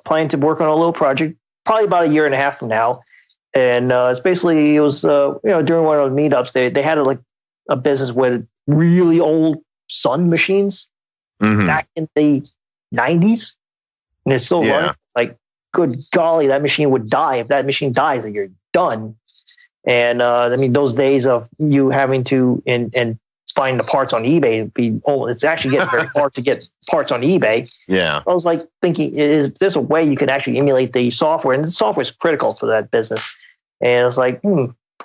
planning to work on a little project probably about a year and a half from now. And it was during one of the meetups, they had a business with really old Sun machines back in the 90s. And it's still running. Like, good golly, that machine would die. If that machine dies, then you're done. And those days of you having to and find the parts on eBay, it's actually getting very hard to get parts on eBay. Yeah. I was like thinking, is there's a way you can actually emulate the software? And the software is critical for that business. And it's like,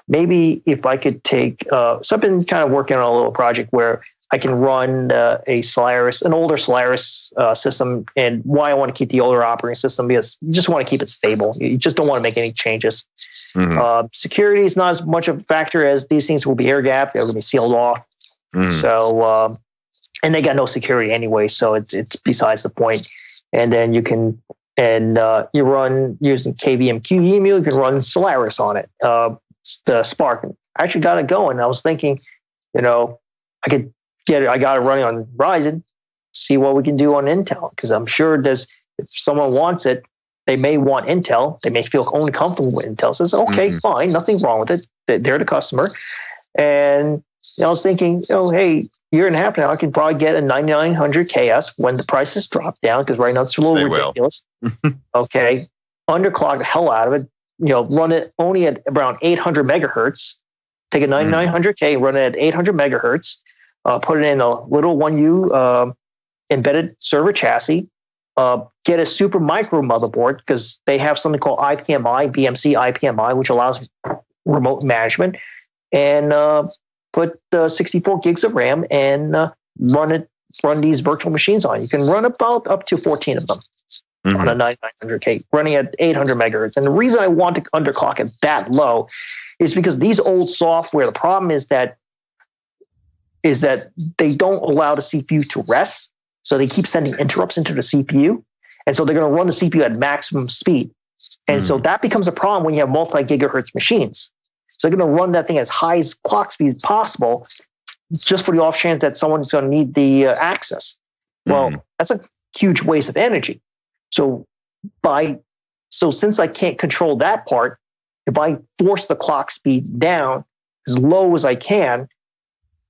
maybe if I could take, so I've been kind of working on a little project where I can run an older Solaris system. And why I want to keep the older operating system, because you just want to keep it stable. You just don't want to make any changes. Mm-hmm. Security is not as much of a factor as these things will be air gapped. They're going to be sealed off. Mm-hmm. So, and they got no security anyway. So it's besides the point. And then you can, you run using KVM QEMU, you can run Solaris on it. the Spark. I actually got it going. I was thinking, I got it running on Ryzen, see what we can do on Intel, because I'm sure if someone wants it, they may want Intel. They may feel only comfortable with Intel. So, okay, fine, nothing wrong with it. They're the customer. And I was thinking, hey, year and a half now, I can probably get a 9900 KS when the prices drop down, because right now it's a little ridiculous. Okay, underclock the hell out of it. Run it only at around 800 megahertz. Take a 9900K, run it at 800 megahertz. Put it in a little 1U embedded server chassis. Get a super micro motherboard, because they have something called IPMI, BMC IPMI, which allows remote management. And put 64 gigs of RAM and run these virtual machines on. You can run about up to 14 of them on a 9900K, running at 800 megahertz. And the reason I want to underclock it that low is because these old software, the problem is that they don't allow the CPU to rest. So they keep sending interrupts into the CPU. And so they're going to run the CPU at maximum speed. And so that becomes a problem when you have multi-gigahertz machines. So they're going to run that thing as high as clock speed as possible, just for the off chance that someone's going to need the access. Well, that's a huge waste of energy. So since I can't control that part, if I force the clock speed down as low as I can,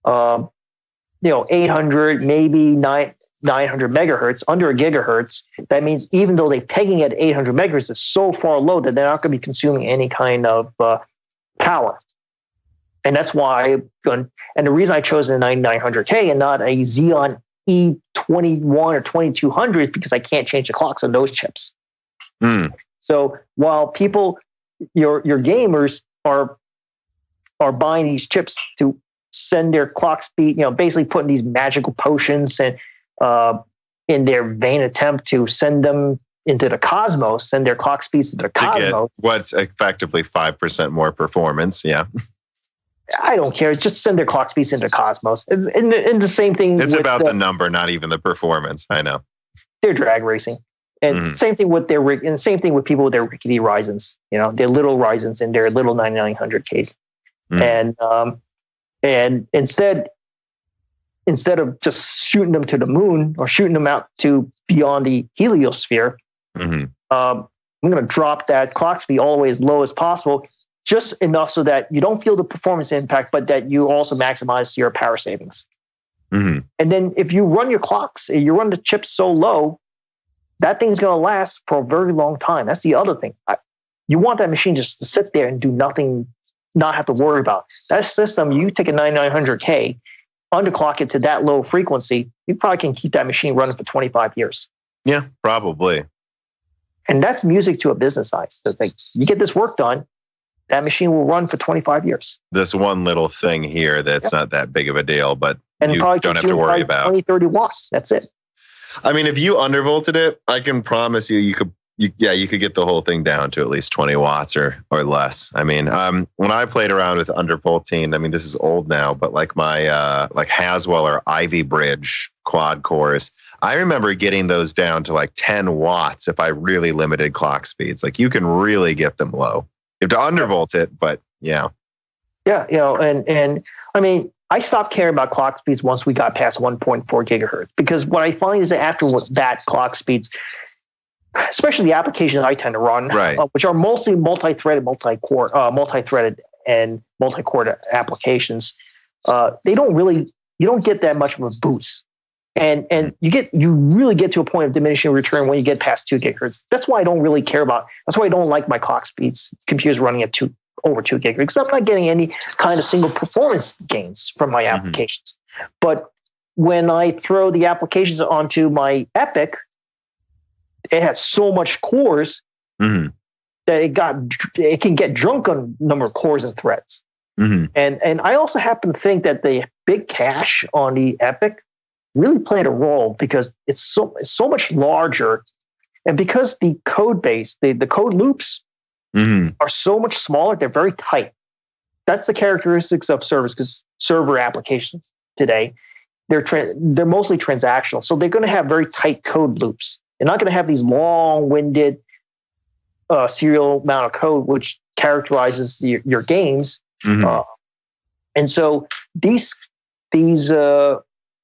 800, maybe 900 megahertz, under a gigahertz, that means even though they're pegging at 800 megahertz, it's so far low that they're not going to be consuming any kind of power. And that's why and the reason I chose a 9900K and not a Xeon E21 or 2200 is because I can't change the clocks on those chips. So while your gamers are buying these chips to send their clock speed, basically putting these magical potions and in their vain attempt to send them into the cosmos, send their clock speeds to the cosmos. Get what's effectively 5% more performance. Yeah. I don't care. Just send their clock speeds into cosmos. And the same thing. It's about the number, not even the performance. I know. They're drag racing. And same thing with same thing with people with their rickety Ryzens, their little Ryzens and their little 9900Ks. And instead of just shooting them to the moon or shooting them out to beyond the heliosphere, I'm going to drop that clock speed all the way as low as possible, just enough so that you don't feel the performance impact, but that you also maximize your power savings. And then if you run your clocks, you run the chips so low, that thing's going to last for a very long time. That's the other thing. You want that machine just to sit there and do nothing, not have to worry about. That system, you take a 9900K, underclock it to that low frequency, you probably can keep that machine running for 25 years. Yeah, probably. And that's music to a business eye. So you get this work done, that machine will run for 25 years. This one little thing here that's not that big of a deal, but you don't have to worry about. 20, 30 watts. That's it. I mean, if you undervolted it, I can promise you could get the whole thing down to at least 20 watts or less. I mean, when I played around with undervolting, I mean, this is old now, but like my like Haswell or Ivy Bridge quad cores, I remember getting those down to like 10 watts if I really limited clock speeds. Like you can really get them low. You have to undervolt it, but yeah. Yeah, and I mean, I stopped caring about clock speeds once we got past 1.4 gigahertz, because what I find is that after that clock speeds, especially the applications I tend to run, which are mostly multi-threaded, multi-core applications, you don't get that much of a boost. And you really get to a point of diminishing return when you get past 2 gigahertz. That's why I don't really care about. That's why I don't like my clock speeds. Computers running at over 2 gigahertz, because I'm not getting any kind of single performance gains from my applications. But when I throw the applications onto my EPYC, it has so much cores that it can get drunk on number of cores and threads. And I also happen to think that the big cache on the EPYC really played a role, because it's so much larger, and because the code base, the code loops are so much smaller, they're very tight. That's the characteristics of servers, because server applications today, they're mostly transactional, so they're going to have very tight code loops. They're not going to have these long-winded serial amount of code, which characterizes your games. Mhm. And so these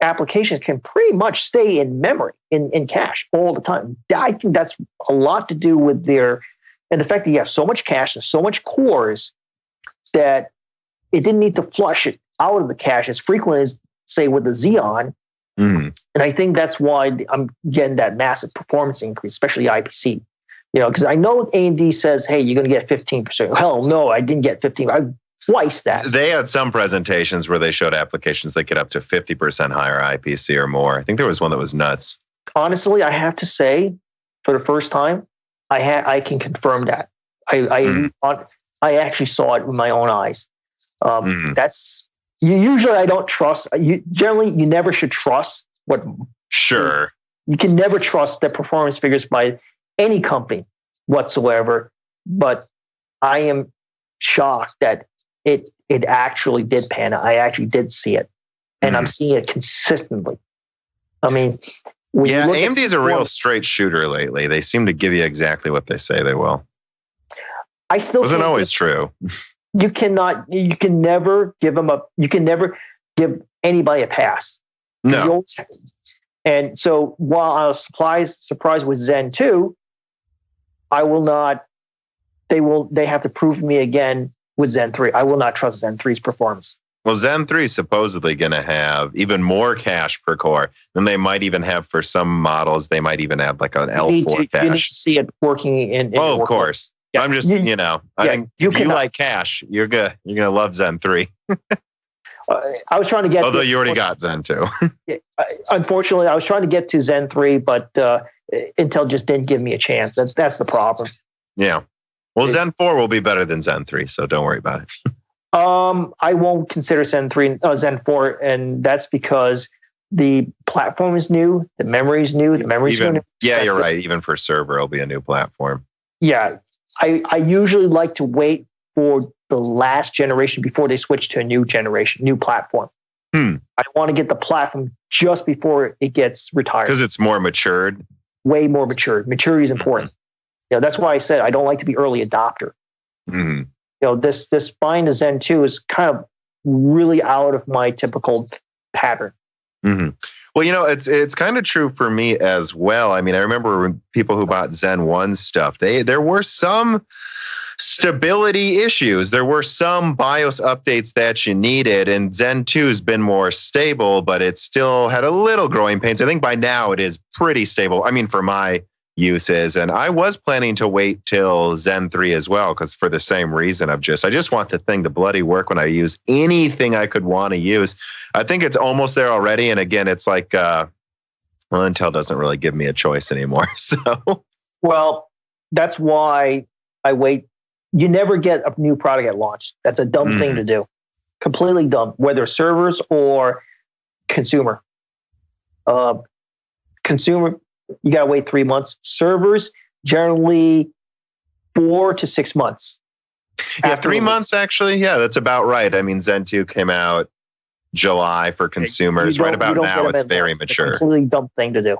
applications can pretty much stay in memory, in cache all the time. I think that's a lot to do with and the fact that you have so much cache and so much cores that it didn't need to flush it out of the cache as frequently as, say, with the Xeon. Mhm. And I think that's why I'm getting that massive performance increase, especially IPC. Because I know AMD says, hey, you're going to get 15%. Hell no, I didn't get 15. I twice that. They had some presentations where they showed applications that get up to 50% higher IPC or more. I think there was one that was nuts. Honestly, I have to say, for the first time, I can confirm that. I actually saw it with my own eyes. That's usually I don't trust. Generally, you never should trust what. Sure. You can never trust the performance figures by any company whatsoever. But I am shocked that it actually did pan out. I actually did see it, and I'm seeing it consistently. I mean, AMD is a real straight shooter lately. They seem to give you exactly what they say they will. I still wasn't always true. You can never give them you can never give anybody a pass. No. And so while I was surprised with Zen 2, I will not, they have to prove to me again with Zen 3. I will not trust Zen 3's performance. Well, Zen 3 is supposedly going to have even more cache per core than they might even have for some models. They might even have like an L4 cache. You need to see it working in of course. Yeah. I'm just, I think if you like cache, you're good. You're going to love Zen 3. I was trying to get... Although you already got Zen 2. Unfortunately, I was trying to get to Zen 3, but Intel just didn't give me a chance. That's the problem. Yeah. Well, Zen 4 will be better than Zen 3, so don't worry about it. I won't consider Zen 4, and that's because the platform is new, the memory is new, Yeah, you're right. Even for server, it'll be a new platform. Yeah. I usually like to wait for the last generation before they switch to a new generation, new platform. I want to get the platform just before it gets retired. Because it's more matured? Way more matured. Maturity is important. That's why I said I don't like to be early adopter. This buying the Zen 2 is kind of really out of my typical pattern. Well, it's kind of true for me as well. I mean, I remember when people who bought Zen 1 stuff, there were some stability issues. There were some BIOS updates that you needed, and Zen 2 has been more stable, but it still had a little growing pains. I think by now it is pretty stable. I mean, for my uses, and I was planning to wait till Zen 3 as well, because for the same reason I just want the thing to bloody work when I use anything I could want to use. I think it's almost there already, and again, it's like Intel doesn't really give me a choice anymore. So, well, that's why I wait. You never get a new product at launch. That's a dumb thing to do. Completely dumb, whether servers or consumer. Consumer, you got to wait 3 months. Servers, generally 4 to 6 months. Yeah, 3 months actually. Yeah, that's about right. I mean, Zen 2 came out July for consumers. Right about now, it's very mature. It's a completely dumb thing to do.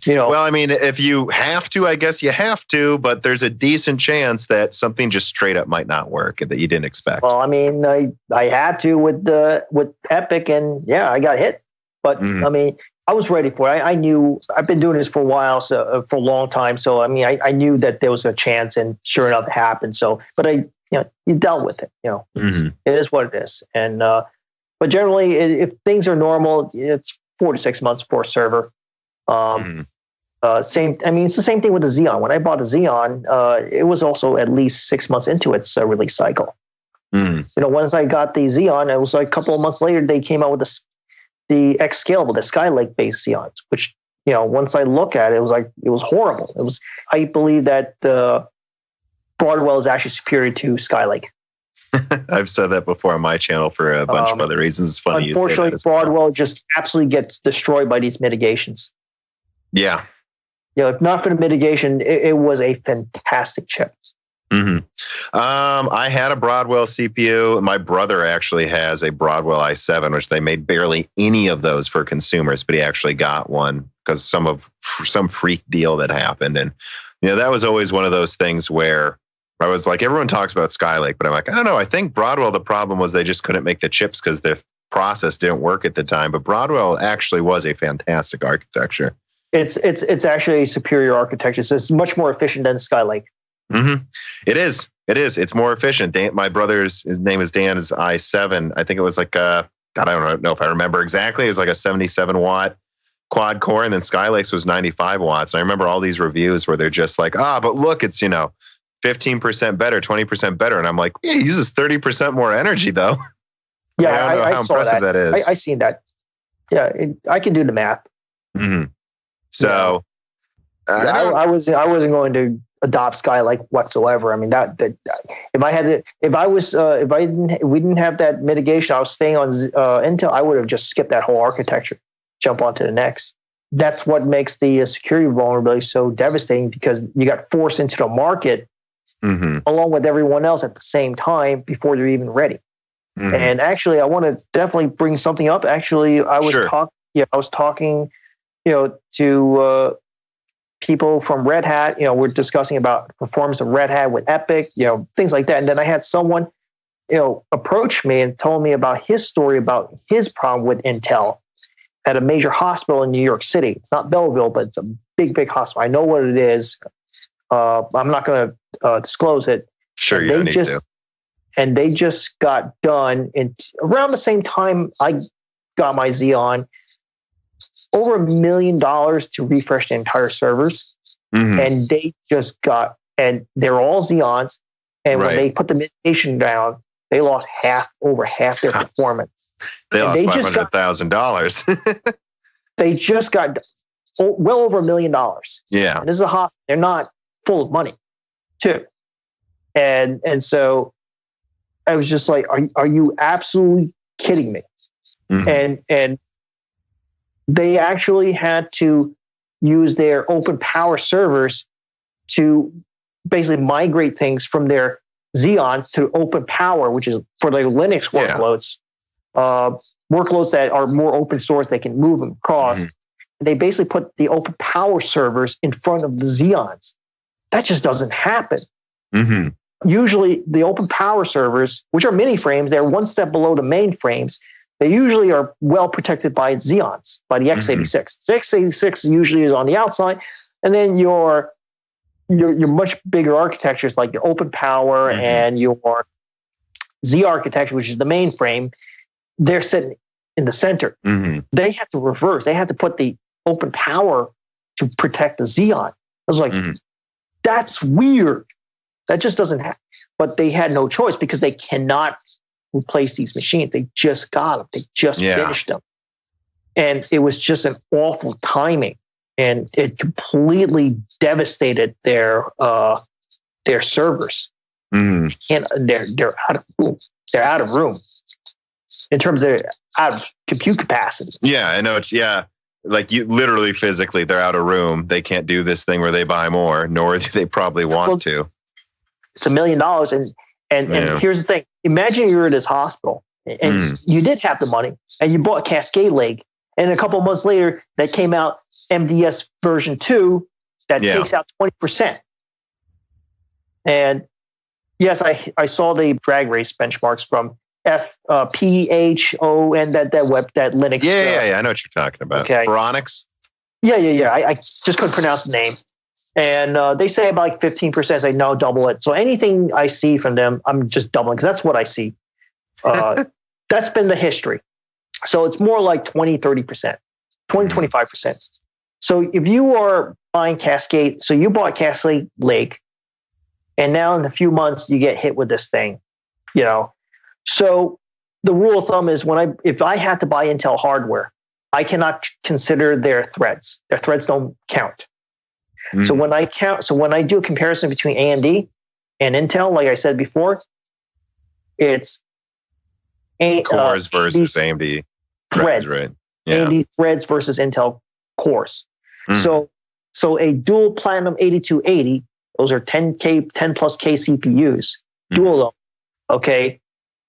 Well, I mean, if you have to, I guess you have to, but there's a decent chance that something just straight up might not work that you didn't expect. Well, I mean, I had to with Epic, and yeah, I got hit. But I mean, I was ready for it. I knew I've been doing this for a while, so for a long time. So I mean, I knew that there was a chance, and sure enough, it happened. So, but you dealt with it. It is what it is. And but generally, if things are normal, it's 4 to 6 months for a server. Same. I mean, it's the same thing with the Xeon. When I bought the Xeon, it was also at least 6 months into its release cycle. Once I got the Xeon, it was like a couple of months later they came out with the X Scalable, the Skylake based Xeons, which once I look at it, it was horrible. I believe that Broadwell is actually superior to Skylake. I've said that before on my channel for a bunch of other reasons. It's funny. Unfortunately, you say that Broadwell just absolutely gets destroyed by these mitigations. Yeah. If not for the mitigation, it was a fantastic chip. I had a Broadwell CPU. My brother actually has a Broadwell i7, which they made barely any of those for consumers, but he actually got one because some freak deal that happened. And that was always one of those things where I was like, everyone talks about Skylake, but I'm like, I don't know. I think Broadwell, the problem was they just couldn't make the chips because the process didn't work at the time. But Broadwell actually was a fantastic architecture. It's actually a superior architecture. So it's much more efficient than Skylake. Mm-hmm. It is. It's more efficient. My his name is Dan, is i7. I think it was like God, I don't know if I remember exactly. It was like a 77 watt quad core, and then Skylake's was 95 watts. And I remember all these reviews where they're just like, but look, it's 15% better, 20% better, and I'm like, yeah, he uses 30% more energy though. Yeah, I don't know how impressive that is. I seen that. Yeah, I can do the math. Mm-hmm. So, I wasn't going to adopt Skylake whatsoever. I mean, that if we didn't have that mitigation, I was staying on Intel, I would have just skipped that whole architecture, jump onto the next. That's what makes the security vulnerability so devastating, because you got forced into the market along with everyone else at the same time before you're even ready. Mm-hmm. And actually, I want to definitely bring something up. Actually, I was talking, to people from Red Hat. We're discussing about performance of Red Hat with Epic, things like that. And then I had someone, approach me and told me about his story about his problem with Intel at a major hospital in New York City. It's not Belleville, but it's a big hospital. I know what it is. I'm not going to disclose it. Sure, you don't need to. And they just got done around the same time I got my Xeon, over $1 million to refresh the entire servers. Mm-hmm. And they just and they're all Xeons. And when they put the mitigation down, they lost over half their performance. They lost $500,000. They just got well over $1 million. Yeah. And this is a hospital. They're not full of money, too. And so I was just like, are you absolutely kidding me? Mm-hmm. And they actually had to use their open power servers to basically migrate things from their Xeons to open power, which is for their Linux workloads, workloads that are more open source, they can move them across. Mm-hmm. They basically put the open power servers in front of the Xeons. That just doesn't happen. Mm-hmm. Usually the open power servers, which are mini frames, they're one step below the main frames. They usually are well protected by Xeons, by the x86. The x86 usually is on the outside. And then your much bigger architectures like your open power and your Z architecture, which is the mainframe, they're sitting in the center. Mm-hmm. They have to reverse. They have to put the open power to protect the Xeon. I was like, that's weird. That just doesn't happen. But they had no choice because they cannot replace these machines. They just got them. They just finished them. And it was just an awful timing. And it completely devastated their servers. Mm. And they're out of room. They're out of room in terms of out of compute capacity. Yeah, I know. Like you literally physically, they're out of room. They can't do this thing where they buy more, nor do they probably want to. It's $1 million. And here's the thing. Imagine you're at this hospital and you did have the money and you bought Cascade Lake. And a couple of months later, that came out MDS version 2 that takes out 20%. And yes, I saw the drag race benchmarks from PHO and that Linux. Yeah. I know what you're talking about. Okay. Phoronix. Yeah. I just couldn't pronounce the name. And they say about like 15%. I say, no, double it. So anything I see from them, I'm just doubling because that's what I see. That's been the history. So it's more like 20, 30%, 20, 25%. So if you are buying Cascade, so you bought Cascade Lake, and now in a few months you get hit with this thing, So the rule of thumb is if I have to buy Intel hardware, I cannot consider their threads. Their threads don't count. Mm. So when I do a comparison between AMD and Intel, like I said before, it's cores versus AMD threads, right? Yeah. AMD threads versus Intel cores. Mm. So a dual Platinum 8280, those are 10 plus K CPUs, dual of them, okay,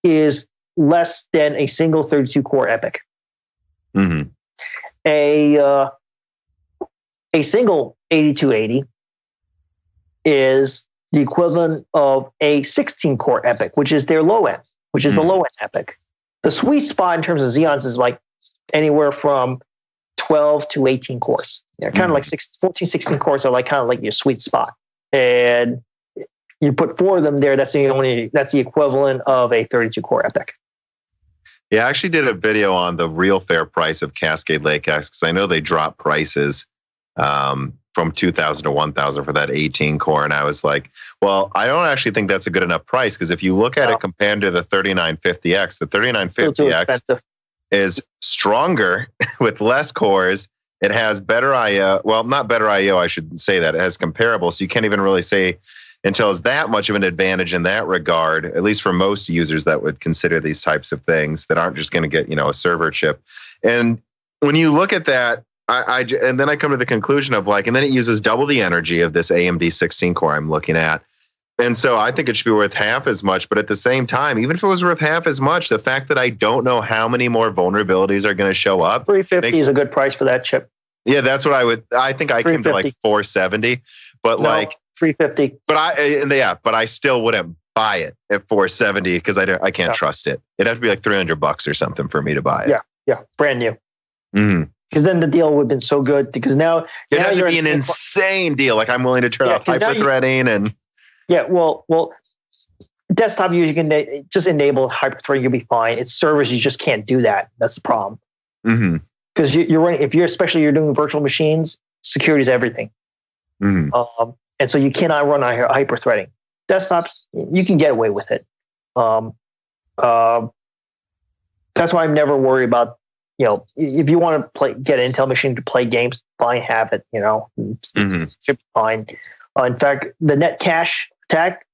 is less than a single 32 core EPYC. Mm-hmm. A single 8280 is the equivalent of a 16-core EPYC, which is their low end, which is the low end EPYC. The sweet spot in terms of Xeons is like anywhere from 12 to 18 cores. Kind of like 14, 16 cores are like kind of like your sweet spot. And you put 4 of them there, that's the equivalent of a 32-core EPYC. Yeah, I actually did a video on the real fair price of Cascade Lake X because I know they dropped prices from 2,000 to 1,000 for that 18 core. And I was like, well, I don't actually think that's a good enough price because if you look at it compared to the 3950X, the 3950X is stronger with less cores. It has better I/O. Well, not better I/O, I shouldn't say that. It has comparable. So you can't even really say Intel is that much of an advantage in that regard, at least for most users that would consider these types of things that aren't just going to get, a server chip. And when you look at that, and then I come to the conclusion of and then it uses double the energy of this AMD 16 core I'm looking at. And so I think it should be worth half as much. But at the same time, even if it was worth half as much, the fact that I don't know how many more vulnerabilities are going to show up. 350 is a good price for that chip. Yeah, that's what I think I came to 470, but 350. But I still wouldn't buy it at 470 because I can't trust it. It'd have to be like $300 or something for me to buy it. Yeah, brand new. Mm-hmm. Because then the deal would have been so good. Because now it'd have to be an insane deal. Like I'm willing to turn off hyper-threading and. Yeah, well, desktop users can just enable hyper-threading. You'll be fine. It's servers you just can't do that. That's the problem. Because you're running. If you're doing virtual machines, security is everything. And so you cannot run hyper-threading. Desktops, you can get away with it. That's why I'm never worried about. If you want to get an Intel machine to play games, fine, have it. It's fine. In fact, the NetCache attack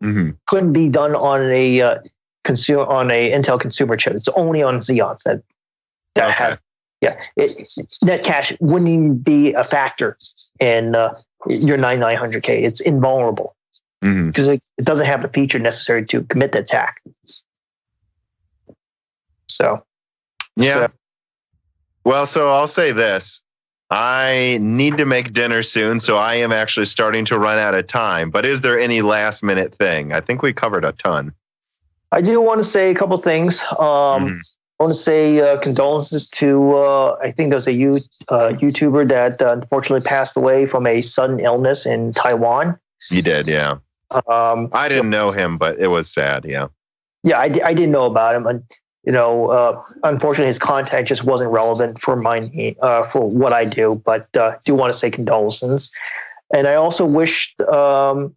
couldn't be done on a Intel consumer chip. It's only on Xeons that has. Yeah, NetCache wouldn't even be a factor in your 9900K. It's invulnerable because it doesn't have the feature necessary to commit the attack. So, yeah. Well, so I'll say this. I need to make dinner soon, so I am actually starting to run out of time. But is there any last minute thing? I think we covered a ton. I do want to say a couple things. I want to say condolences to, I think there was a YouTuber that unfortunately passed away from a sudden illness in Taiwan. He did, yeah. I didn't know him, but it was sad, yeah. Yeah, I didn't know about him. And, unfortunately, his contact just wasn't relevant for for what I do. But do want to say condolences, and I also wished a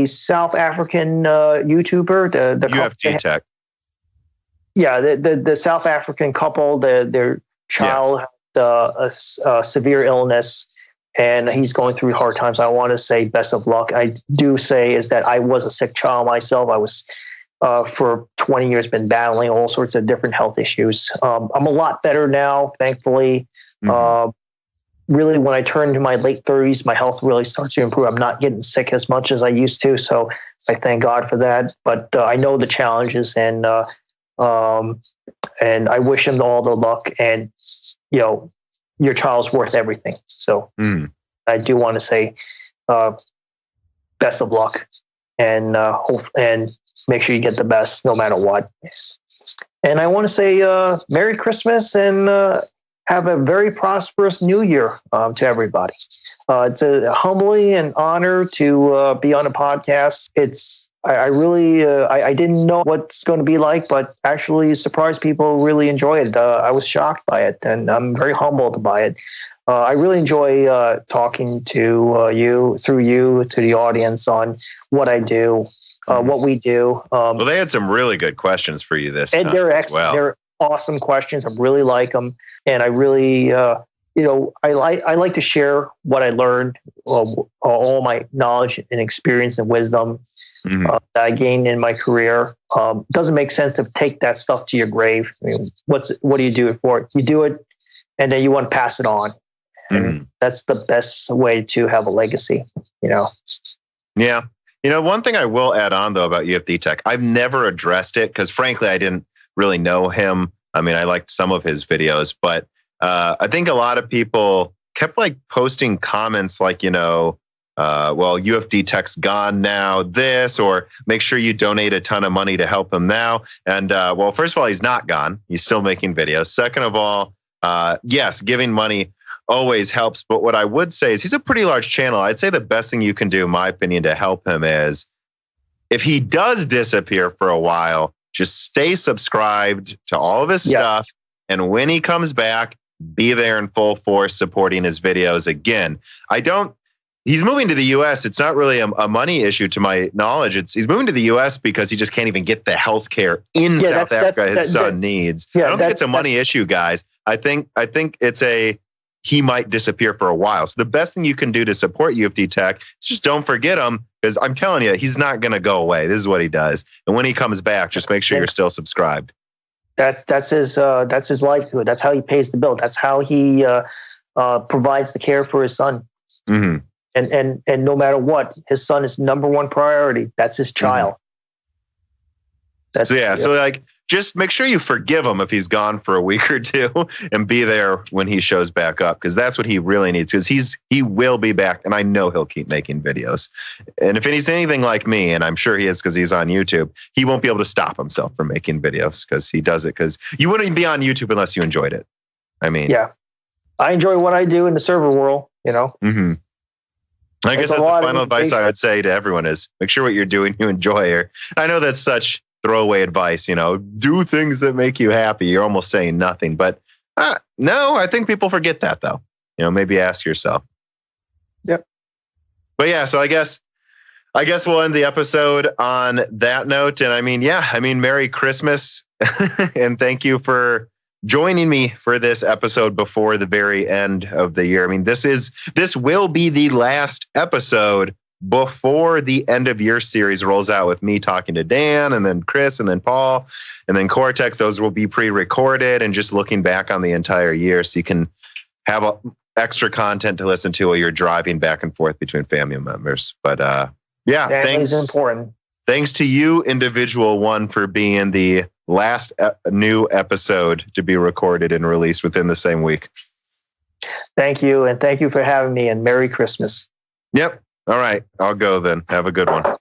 South African YouTuber, the UFT Tech. Yeah, the South African couple, their child had a severe illness, and he's going through hard times. I want to say best of luck. I do say is that I was a sick child myself. I was. For 20 years, been battling all sorts of different health issues. I'm a lot better now, thankfully. Really, when I turn into my late 30s, my health really starts to improve. I'm not getting sick as much as I used to, so I thank God for that. But I know the challenges, and I wish him all the luck. And your child's worth everything. So I do want to say best of luck, and make sure you get the best no matter what. And I want to say Merry Christmas and have a very prosperous New Year to everybody. It's a humbling and honor to be on a podcast. I really I didn't know what's going to be like, but actually surprised people really enjoy it. I was shocked by it, and I'm very humbled by it. I really enjoy talking to you to the audience on what I do. What we do. Well, they had some really good questions for you this time. And they're excellent. They're awesome questions. I really like them. And I really, I like to share what I learned, all my knowledge and experience and wisdom that I gained in my career. It doesn't make sense to take that stuff to your grave. I mean, what do you do it for? You do it, and then you want to pass it on. And that's the best way to have a legacy, Yeah. One thing I will add on, though, about UFD Tech, I've never addressed it because, frankly, I didn't really know him. I mean, I liked some of his videos, but I think a lot of people kept posting comments UFD Tech's gone now, this, or make sure you donate a ton of money to help him now. And first of all, he's not gone. He's still making videos. Second of all, yes, giving money always helps. But what I would say is he's a pretty large channel. I'd say the best thing you can do, in my opinion, to help him is if he does disappear for a while, just stay subscribed to all of his stuff. And when he comes back, be there in full force supporting his videos again. He's moving to the U.S. It's not really a money issue to my knowledge. He's moving to the U.S. because he just can't even get the health care in South Africa his son needs. I don't think it's a money issue, guys. I think it's he might disappear for a while. So the best thing you can do to support UFD Tech is just don't forget him, because I'm telling you, he's not going to go away. This is what he does. And when he comes back, just make sure you're still subscribed. That's his livelihood. That's how he pays the bill. That's how he provides the care for his son. Mm-hmm. And no matter what, his son is number one priority. That's his child. So just make sure you forgive him if he's gone for a week or two, and be there when he shows back up, because that's what he really needs. Because he will be back, and I know he'll keep making videos. And if he's anything like me, and I'm sure he is because he's on YouTube, he won't be able to stop himself from making videos, because he does it because you wouldn't be on YouTube unless you enjoyed it. I mean, I enjoy what I do in the server world. Mm-hmm. I guess that's the final advice I would say to everyone is make sure what you're doing you enjoy. Or I know that's such throwaway advice, do things that make you happy. You're almost saying nothing, but no, I think people forget that though. Maybe ask yourself. Yep. But so I guess we'll end the episode on that note. And Merry Christmas and thank you for joining me for this episode before the very end of the year. This will be the last episode before the end of year series rolls out, with me talking to Dan and then Chris and then Paul and then Cortex. Those will be pre-recorded and just looking back on the entire year, so you can have extra content to listen to while you're driving back and forth between family members. But thanks. Important. Thanks to you, individual one, for being the last new episode to be recorded and released within the same week. Thank you. And thank you for having me, and Merry Christmas. Yep. All right. I'll go then. Have a good one.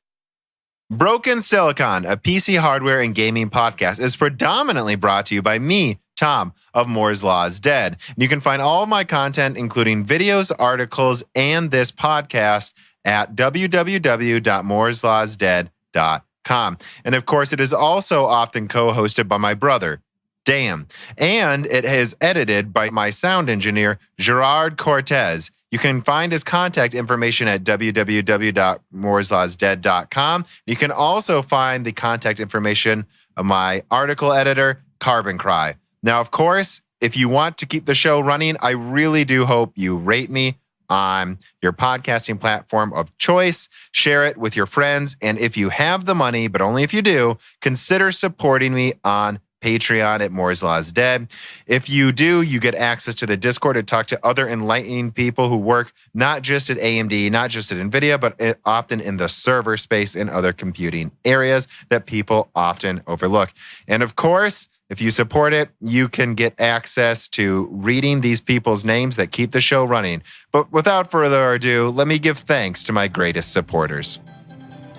Broken Silicon, a PC hardware and gaming podcast, is predominantly brought to you by me, Tom, of Moore's Law is Dead. You can find all of my content, including videos, articles, and this podcast at www.mooreslawsdead.com. And of course, it is also often co-hosted by my brother, Dan, and it is edited by my sound engineer, Gerard Cortez. You can find his contact information at www.mooreslawsdead.com. You can also find the contact information of my article editor, Carbon Cry. Now, of course, if you want to keep the show running, I really do hope you rate me on your podcasting platform of choice. Share it with your friends. And if you have the money, but only if you do, consider supporting me on Patreon at Moore's Law is Dead. If you do, you get access to the Discord to talk to other enlightening people who work not just at AMD, not just at NVIDIA, but often in the server space and other computing areas that people often overlook. And of course, if you support it, you can get access to reading these people's names that keep the show running. But without further ado, let me give thanks to my greatest supporters.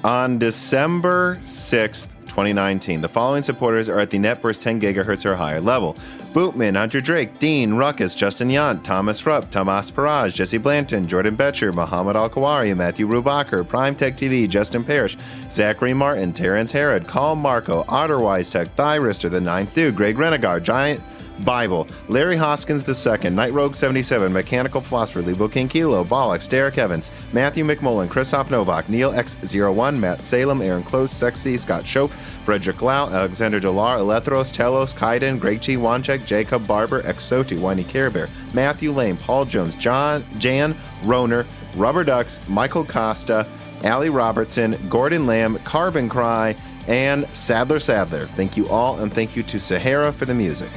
On December 6th, 2019, the following supporters are at the NetBurst 10 gigahertz or higher level: Bootman, Hunter Drake, Dean, Ruckus, Justin Yant, Thomas Rupp, Tomas Paraj, Jesse Blanton, Jordan Betcher, Muhammad Al-Kawari, Matthew Rubacher, Prime Tech TV, Justin Parrish, Zachary Martin, Terrence Herod, Colm Marco, Otterwise Tech, Thyrister, The Ninth Dude, Greg Renegar, Giant Bible, Larry Hoskins II, Night Rogue 77, Mechanical Philosopher, Lebo King Kilo, Bollocks, Derek Evans, Matthew McMullen, Christoph Novak, Neil X01, Matt Salem, Aaron Close, Sexy, Scott Schoaf, Frederick Lau, Alexander Delar, Elethros, Telos, Kaiden, Greg G. Wanchek, Jacob Barber, Exoti, Whiny Care Bear, Matthew Lane, Paul Jones, Jan Roner, Rubber Ducks, Michael Costa, Allie Robertson, Gordon Lamb, Carbon Cry, and Sadler. Thank you all, and thank you to Sahara for the music.